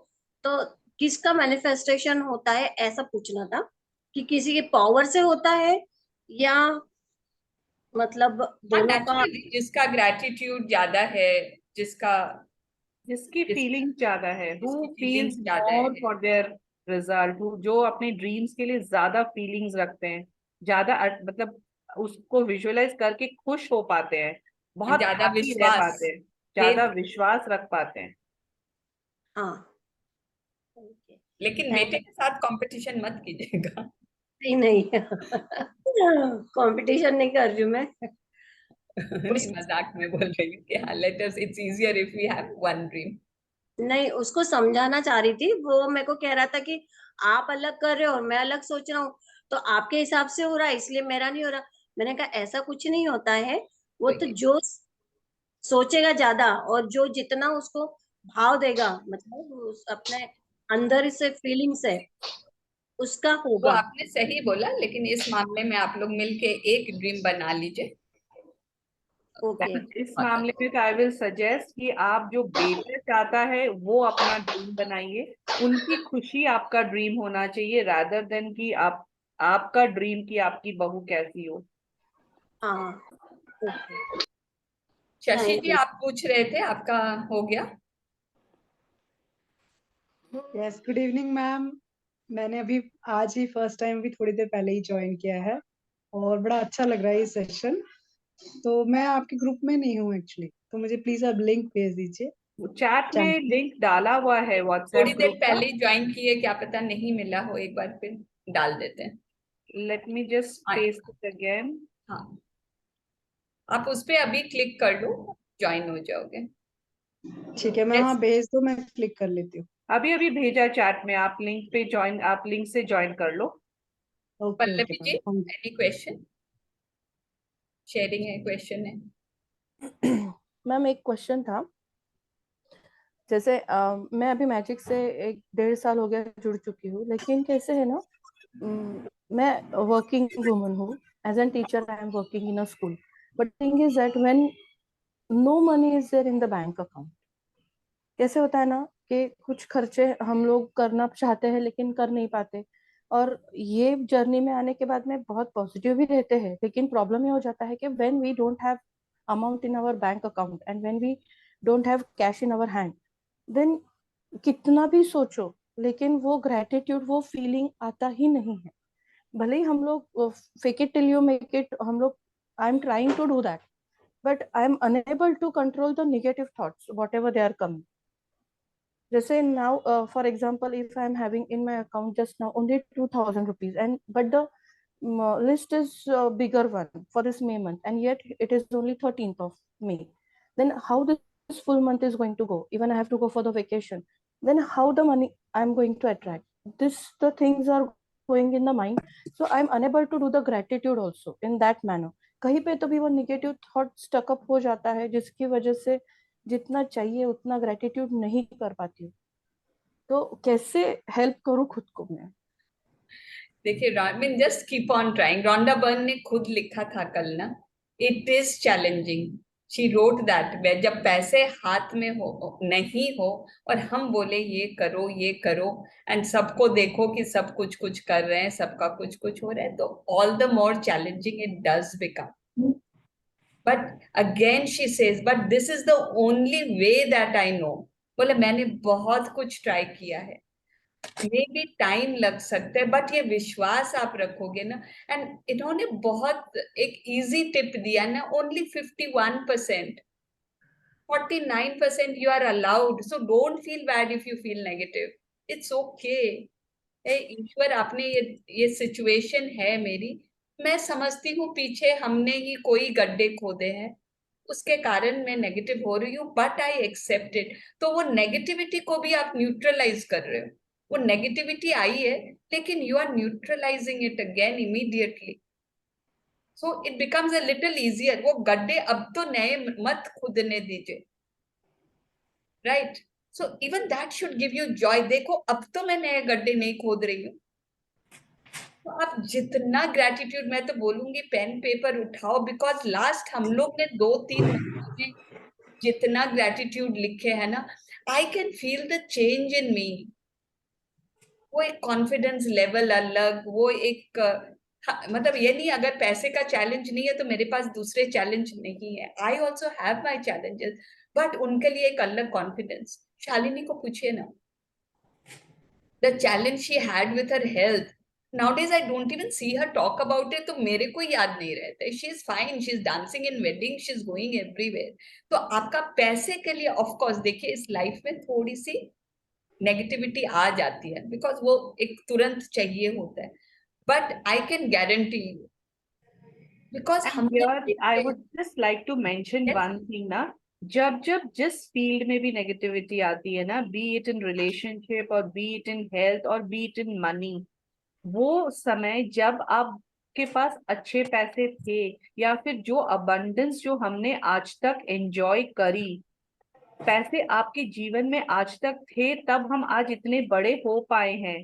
तो किसका मैनिफेस्टेशन होता है ऐसा पूछना था, कि किसी के पावर से होता है या मतलब हाँ दोनों का। नेचुरली, जिसका ग्रेटिट्यूड ज्यादा है, जिसका जिसकी जिस फीलिंग ज्यादा है, हु जिसकी फील्स फीलिंग्स ज्यादा मोर है। फॉर देयर रिजल्ट, जो अपने ड्रीम्स के लिए ज्यादा फीलिंग्स रखते हैं, ज्यादा मतलब उसको विजुअलाइज करके खुश हो पाते हैं, बहुत ज्यादा हैप्पी रह विश्वास, पाते हैं, ज्यादा फेथ। विश्वास रख पाते हैं। हाँ लेकिन थैंक बेटे के साथ कंपटीशन मत कीजिएगा। नहीं नहीं कंपटीशन नहीं कर रही हूँ मैं। नहीं, मजाक में बोल रही हूँ कि हाँ, let us, it's easier if we have one dream. नहीं, उसको समझाना चाह रही थी, वो मेरे को कह रहा था कि आप अलग कर रहे हो और मैं अलग सोच रहा हूँ, तो आपके हिसाब से हो रहा है इसलिए मेरा नहीं हो रहा। मैंने कहा ऐसा कुछ नहीं होता है, वो तो जो सोचेगा ज्यादा और जो जितना उसको भाव देगा, मतलब अपने अंदर से फीलिंग से, उसका वो होगा। आपने सही बोला, लेकिन इस मामले में आप लोग मिलके एक ड्रीम बना लीजिए। ओके इस मामले में तो आई विल सजेस्ट कि आप जो बेटा चाहता है वो अपना ड्रीम बनाइए, उनकी खुशी आपका ड्रीम होना चाहिए, रादर देन कि आपका ड्रीम कि आपकी बहू कैसी हो। हाँ okay Shashi thank ji, you. आप पूछ रहे थे, आपका हो गया? Yes, good evening ma'am. मैंने अभी आज ही फर्स्ट टाइम भी थोड़ी देर पहले ही ज्वाइन किया है और बड़ा अच्छा लग रहा है ये सेशन। तो मैं आपके ग्रुप में नहीं हूँ एक्चुअली, तो मुझे प्लीज आप लिंक भेज दीजिए। चैट में लिंक डाला हुआ है व्हाट्सएप थोड़ी देर ग्रुप का। पहले ज्वाइन किए, क्या पता नहीं मिला हो, एक बार फिर डाल देते हैं। Let me just paste it again. हाँ, आप उस पे अभी क्लिक कर लो, ज्वाइन हो जाओगे। ठीक है, मैं वहाँ भेज दो, मैं क्लिक कर लेती हूँ। अभी अभी भेजा चैट में, आप लिंक पे ज्वाइन, आप लिंक से ज्वाइन कर लो। Okay Pallavi ji, any question? Sharing है, क्वेश्चन है? मैम एक क्वेश्चन था, जैसे मैं अभी मैजिक से 1.5 साल हो गया जुड़ चुकी हूँ, लेकिन कैसे है ना, मैं वर्किंग वुमन हूँ, as an teacher I am working in a school, but thing is that when no money is there in the bank account, कैसे होता है ना कि कुछ खर्चे हम लोग करना चाहते हैं लेकिन कर नहीं पाते, और ये जर्नी में आने के बाद में बहुत पॉजिटिव भी रहते हैं, लेकिन प्रॉब्लम ये हो जाता है कि when we don't have amount in our bank account and when we don't have cash in our hand, then कितना भी सोचो लेकिन वो ग्रेटिट्यूड, वो फीलिंग आता ही नहीं है। भले ही हम लोग fake it till you make it, हम लोग, I am trying to do that, but I am unable to control the negative thoughts whatever they are coming. जैसे now for example, if I am having in my account just now only 2,000 rupees, and but the list is bigger one for this May month, and yet it is only 13th of May, then how this full month is going to go? Even I have to go for the vacation, then how the money I am going to attract? The things are going in the mind, so I am unable to do the gratitude also in that manner. कहीं पे तो भी वो negative thought stuck up हो जाता है, जिसकी वजह से जितना चाहिए उतना ग्रेटिट्यूड नहीं कर पाती हूँ। तो कैसे हेल्प करूँ खुद को मैं? देखिए, I mean just keep on trying. Rhonda Byrne ने खुद लिखा था कल ना, it is challenging, she wrote that. जब पैसे हाथ में हो नहीं हो और हम बोले ये करो एंड सबको देखो कि सब कुछ कुछ कर रहे हैं, सबका कुछ कुछ हो रहा है, तो all the more challenging it does become. But again she says, but this is the only way that I know. बोले मैंने बहुत कुछ ट्राई किया है, मे भी टाइम लग सकता है, बट ये विश्वास आप रखोगे ना। एंड इन्होंने बहुत एक इजी टिप दिया ना, only 51%, 49% you are allowed, so don't feel bad if you feel negative, it's okay। ईश्वर, आपने ये सिचुएशन है मेरी, मैं समझती हूँ पीछे हमने ही कोई गड्ढे खोदे हैं, उसके कारण मैं नेगेटिव हो रही हूँ, बट आई एक्सेप्ट इट। तो वो नेगेटिविटी को भी आप न्यूट्रलाइज कर रहे हो। वो नेगेटिविटी आई है, लेकिन you are neutralizing it again immediately, so it becomes a little easier. वो गड्ढे अब तो नए मत खुदने दीजिए, right? So even that should give you joy. देखो, अब तो मैं नए गड्ढे नहीं खोद रही हूँ। तो आप जितना ग्रेटिट्यूड, मैं तो बोलूंगी पेन पेपर उठाओ, बिकॉज लास्ट हम लोग ने 2-3 महीने में जितना ग्रेटिट्यूड लिखे है ना, I can feel the change in me. वो एक कॉन्फिडेंस लेवल अलग, वो एक मतलब ये नहीं, अगर पैसे का चैलेंज नहीं है तो मेरे पास दूसरे चैलेंज नहीं है। I also have my challenges, but उनके लिए एक अलग कॉन्फिडेंस। शालिनी को पूछिए ना, the challenge she had with her health, nowadays I don't even see her talk about it, तो मेरे को याद नहीं रहता है। she is fine, she is dancing in wedding, she is going everywhere। तो आपका पैसे के लिए ऑफ कोर्स देखिए, इस लाइफ में थोड़ी सी नेगेटिविटी आ जाती है, बिकॉज वो एक तुरंत चाहिए होता है, but I can guarantee you, because हम I would just like to mention one thing ना, जब जब जिस फील्ड में भी नेगेटिविटी आती है ना, बी इट इन रिलेशनशिप और बी इट इन हेल्थ और बी इट इन मनी, वो समय जब आपके पास अच्छे पैसे थे या फिर जो अबंडेंस जो हमने आज तक एंजॉय करी, पैसे आपके जीवन में आज तक थे, तब हम आज इतने बड़े हो पाए हैं।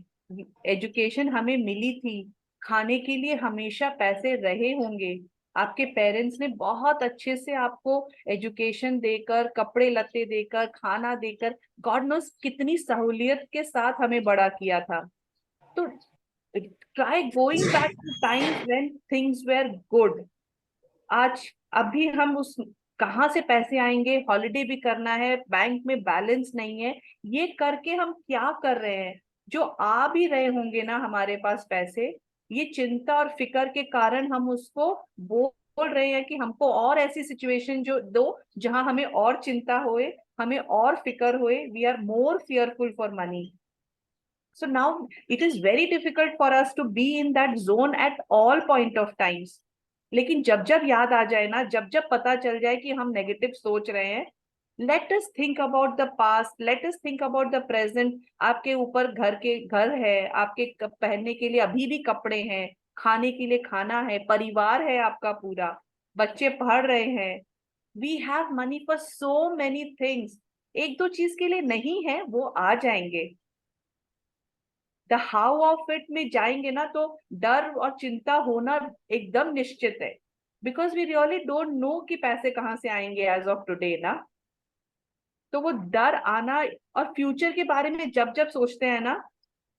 एजुकेशन हमें मिली थी, खाने के लिए हमेशा पैसे रहे होंगे, आपके पेरेंट्स ने बहुत अच्छे से आपको एजुकेशन देकर, कपड़े लत्ते देकर, खाना देकर, गॉड नोस कितनी सहूलियत के साथ हमें बड़ा किया था। तो try going back to times when things were good. अभी हम उस कहाँ से पैसे आएंगे, हॉलिडे भी करना है, बैंक में बैलेंस नहीं है, ये करके हम क्या कर रहे हैं? जो आ भी रहे होंगे ना हमारे पास पैसे, ये चिंता और फिक्र के कारण हम उसको बोल रहे हैं कि हमको और ऐसी सिचुएशन जो दो जहां हमें और चिंता होए, हमें और फिक्र होए, we are more fearful for money. So now it is very difficult for us to be in that zone at all point of times. लेकिन जब जब याद आ जाए ना, जब जब पता चल जाए कि हम नेगेटिव सोच रहे हैं, let us think about the past, let us think about the present. आपके ऊपर घर है, आपके पहनने के लिए अभी भी कपड़े हैं, खाने के लिए खाना है, परिवार है आपका पूरा, बच्चे पढ़ रहे हैं, we have money for so many things. एक दो चीज के लिए नहीं है, वो आ जाएंगे। द हाउ ऑफ इट में जाएंगे ना तो डर और चिंता होना एकदम निश्चित है, because we really don't know कि पैसे कहाँ से आएंगे एज ऑफ टुडे ना। तो वो डर आना, और फ्यूचर के बारे में जब जब सोचते हैं ना,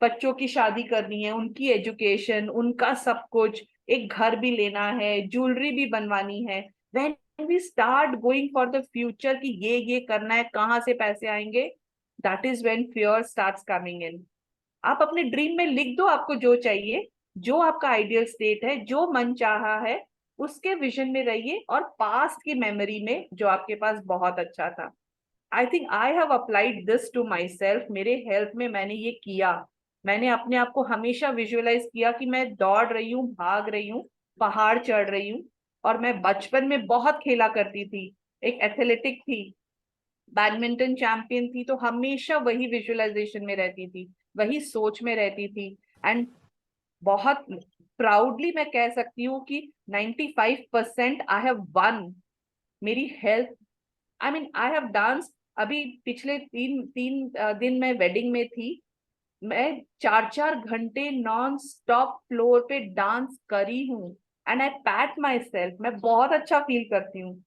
बच्चों की शादी करनी है, उनकी एजुकेशन, उनका सब कुछ, एक घर भी लेना है, ज्वेलरी भी बनवानी है, when we start going for the future कि ये करना है, कहाँ से पैसे आएंगे, that is when fear starts coming in. आप अपने ड्रीम में लिख दो आपको जो चाहिए, जो आपका आइडियल स्टेट है, जो मन चाहा है, उसके विजन में रहिए, और पास्ट की मेमोरी में जो आपके पास बहुत अच्छा था। I think I have applied this to myself. मेरे हेल्थ में मैंने ये किया, मैंने अपने आप को हमेशा विजुअलाइज किया कि मैं दौड़ रही हूँ, भाग रही हूँ, पहाड़ चढ़ रही हूँ। और मैं बचपन में बहुत खेला करती थी, एक एथलेटिक थी, बैडमिंटन चैंपियन थी, तो हमेशा वही विजुअलाइजेशन में रहती थी, वही सोच में रहती थी। एंड बहुत प्राउडली मैं कह सकती हूँ कि 95% आई हैव वन। मेरी health, I mean I have dance, अभी पिछले तीन दिन मैं वेडिंग में थी, मैं 4 घंटे नॉन स्टॉप फ्लोर पे डांस करी हूँ, and I pat myself. मैं बहुत अच्छा फील करती हूँ।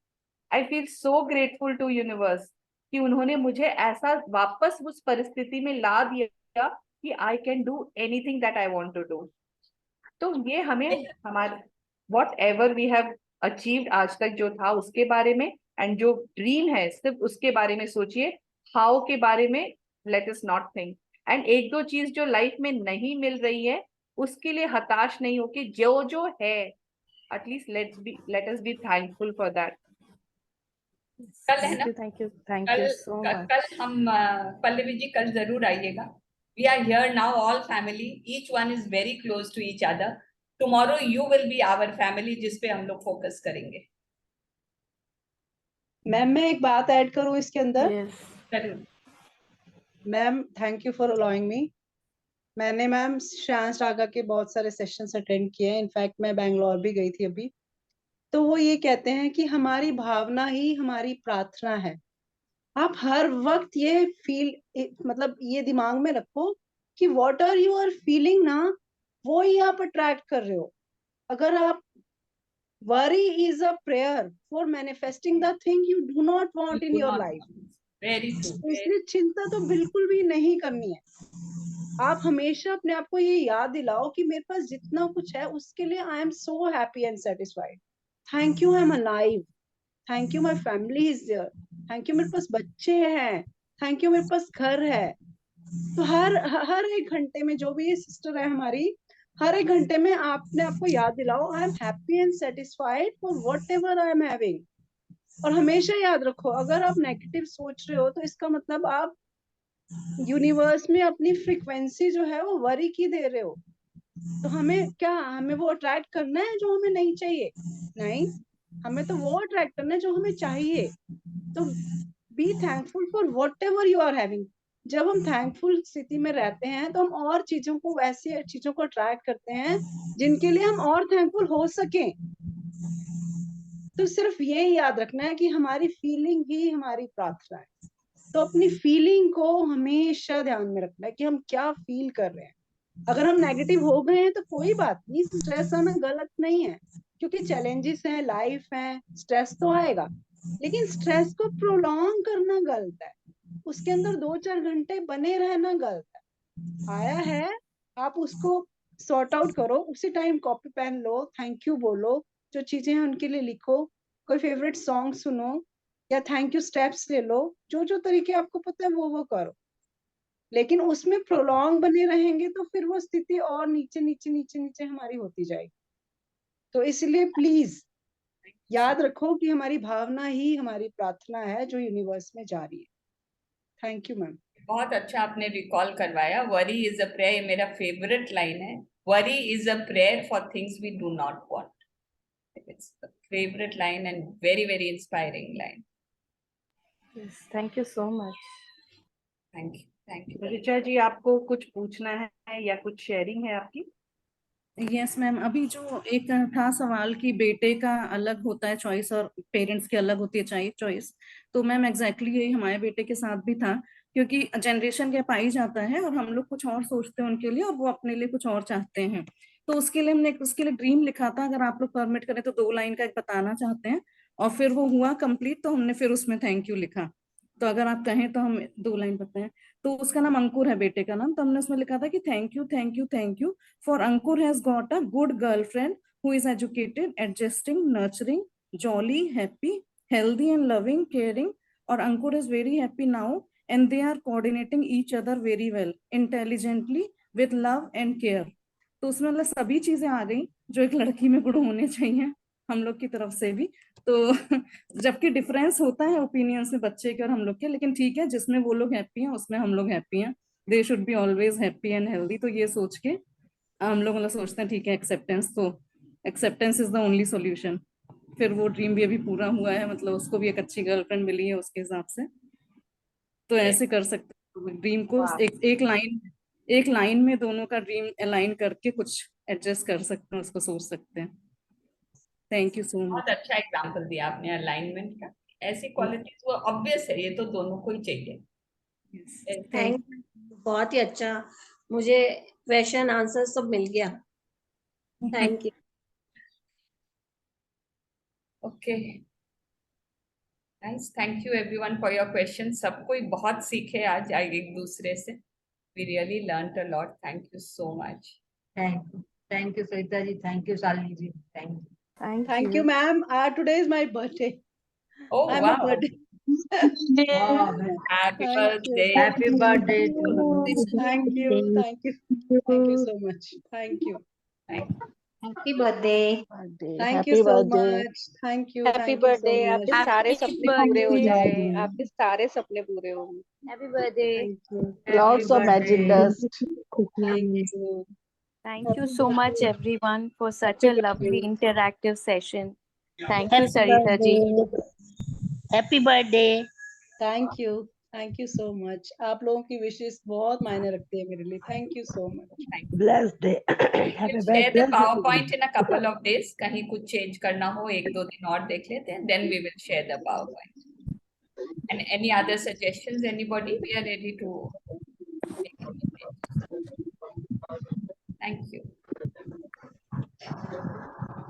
I feel so grateful to universe कि उन्होंने मुझे ऐसा वापस उस परिस्थिति में ला दिया कि I can do anything that I want to do. तो ये हमें हमारे whatever we have achieved आज तक जो था उसके बारे में, एंड जो ड्रीम है सिर्फ उसके बारे में सोचिए, हाउ के बारे में let us not think. And एक दो चीज जो लाइफ में नहीं मिल रही है उसके लिए हताश नहीं होके जो है at least let us B thankful for that. कल है ना, थैंक यू कल सो कल मच। कल हम पल्लवी जी कल जरूर आइएगा। We are here now all family, each one is very close to each other. Tomorrow you will be our family, जिसपे हम लोग फोकस करेंगे। मैम मैं एक बात ऐड करूं इसके अंदर? जरूर ma'am thank you for allowing me. मैंने मैम श्रेयांश रागा के बहुत सारे सेशंस अटेंड किए हैं, इनफैक्ट मैं बैंगलोर भी गई थी अभी। तो वो ये कहते हैं कि हमारी भावना ही हमारी प्रार्थना है। आप हर वक्त ये मतलब ये दिमाग में रखो कि what are you are feeling ना, वो ही आप अट्रैक्ट कर रहे हो। अगर आप worry is a prayer for manifesting the thing you do not want in your life. Very true. इसलिए चिंता तो बिल्कुल भी नहीं करनी है। आप हमेशा अपने आप को ये याद दिलाओ कि मेरे पास जितना कुछ है उसके लिए I am so happy and satisfied. Thank you, I am alive. Thank you, my family is there. Thank you, मेरे पास बच्चे हैं। थैंक यू, मेरे पास घर है। तो हर एक घंटे में जो भी ये सिस्टर है हमारी, हर एक घंटे में आपने आपको याद दिलाओ I am happy and satisfied for whatever I am having. और हमेशा याद रखो, अगर आप नेगेटिव सोच रहे हो तो इसका मतलब आप यूनिवर्स में अपनी फ्रीक्वेंसी जो है वो वरी की दे रहे हो। तो हमें वो अट्रैक्ट करना है जो हमें नहीं चाहिए? नहीं, हमें तो वो अट्रैक्ट करना है जो हमें चाहिए। तो be thankful for whatever you are having. जब हम थैंकफुल स्थिति में रहते हैं तो हम और चीजों को, वैसी चीजों को अट्रैक्ट करते हैं जिनके लिए हम और थैंकफुल हो सकें। तो सिर्फ ये याद रखना है कि हमारी फीलिंग ही हमारी प्रार्थना है। तो अपनी फीलिंग को हमेशा ध्यान में रखना है कि हम क्या फील कर रहे हैं। अगर हम नेगेटिव हो गए हैं तो कोई बात नहीं, स्ट्रेस आना गलत नहीं है, क्योंकि चैलेंजेस हैं, लाइफ है, स्ट्रेस तो आएगा, लेकिन स्ट्रेस को प्रोलॉन्ग करना गलत है, उसके अंदर 2-4 घंटे बने रहना गलत है। आया है, आप उसको सॉर्ट आउट करो, उसी टाइम कॉपी पेन लो, थैंक यू बोलो, जो चीजें हैं उनके लिए लिखो, कोई फेवरेट सॉन्ग सुनो या थैंक यू स्टेप्स ले लो, जो जो तरीके आपको पता है वो करो। लेकिन उसमें प्रोलॉन्ग बने रहेंगे तो फिर वो स्थिति और नीचे नीचे नीचे नीचे हमारी होती जाएगी। तो इसलिए प्लीज याद रखो कि हमारी भावना ही हमारी प्रार्थना है जो यूनिवर्स में जा रही है। Thank you ma'am. बहुत अच्छा आपने रिकॉल करवाया। वरी इज अ प्रेयर, ये मेरा फेवरेट लाइन है। Worry is a prayer for things we do not want. It's a favourite line and very very inspiring line. Thank you so much. Thank you. Richa ji, आपको कुछ पूछना है या कुछ sharing है आपकी? यस मैम, अभी जो एक था सवाल कि बेटे का अलग होता है चॉइस और पेरेंट्स की अलग होती है चॉइस, तो मैम एग्जैक्टली यही हमारे बेटे के साथ भी था, क्योंकि जनरेशन गैप आ ही जाता है और हम लोग कुछ और सोचते हैं उनके लिए और वो अपने लिए कुछ और चाहते हैं। तो उसके लिए हमने उसके लिए ड्रीम लिखा था, अगर आप लोग परमिट करें तो 2 लाइन का एक बताना चाहते हैं, और फिर वो हुआ कंप्लीट तो हमने फिर उसमें थैंक यू लिखा। तो अगर आप कहें तो हम 2 लाइन बताएं। तो उसका नाम अंकुर है बेटे का नाम, तो हमने उसमें लिखा था कि thank you thank you thank you for Ankur has got a good girlfriend who is educated, adjusting, nurturing, jolly, happy, healthy and loving, caring. और Ankur is very happy now and they are coordinating each other very well, intelligently, with love and care. तो उसमें मतलब सभी चीजें आ गई जो एक लड़की में गुण होने चाहिए हम लोग की तरफ से भी। तो जबकि डिफरेंस होता है ओपिनियंस में बच्चे के और हम लोग के, लेकिन ठीक है, जिसमें वो लोग हैप्पी हैं उसमें हम लोग हैप्पी हैं। They should be always happy and healthy. तो ये सोच के हम लोग मतलब सोचते हैं ठीक है, एक्सेप्टेंस, तो acceptance is the only solution. फिर वो ड्रीम भी अभी पूरा हुआ है, मतलब उसको भी एक अच्छी गर्लफ्रेंड मिली है उसके हिसाब से। तो ऐसे कर सकते हैं ड्रीम को एक लाइन में दोनों का ड्रीम अलाइन करके कुछ एडजस्ट कर सकते हैं, उसको सोच सकते हैं। Thank you so much. बहुत अच्छा एग्जांपल दिया आपने अलाइनमेंट का। ऐसी क्वालिटीज वो ऑब्वियस है, ये तो दोनों को ही चाहिए। थैंक यू, बहुत ही अच्छा, मुझे क्वेश्चन आंसर सब मिल गया। Thank you. Okay nice, thank you everyone for your question. सब कोई बहुत सीखे आज एक दूसरे से। We really learned a lot. Thank you so much. Thank you Sarita ji, thank you Shalini ji, thank you. Thank you ma'am. Today is my birthday. Oh I am wow. A birthday. Happy birthday. Happy birthday to you. Thank you, thank you, thank you so much. Thank you. Happy birthday. Thank you so much. Thank you, happy thank you so birthday. आपके much. सारे सपने पूरे हो जाए, आपके सारे सपने पूरे होंगे। Happy birthday. Lots of magic dust. Thank you. Thank you so much everyone for such a lovely interactive session. Thank you Sarita ji. Happy birthday. Thank you so much. आप लोगों की विशेष बहुत मायने रखती है मेरे लिए। Thank you so much. Blessed day. We'll share the PowerPoint in a couple of days. कहीं कुछ change करना हो 1-2 दिन और देख लेते हैं, then we will share the PowerPoint. And any other suggestions, anybody? We are ready to take it. Thank you.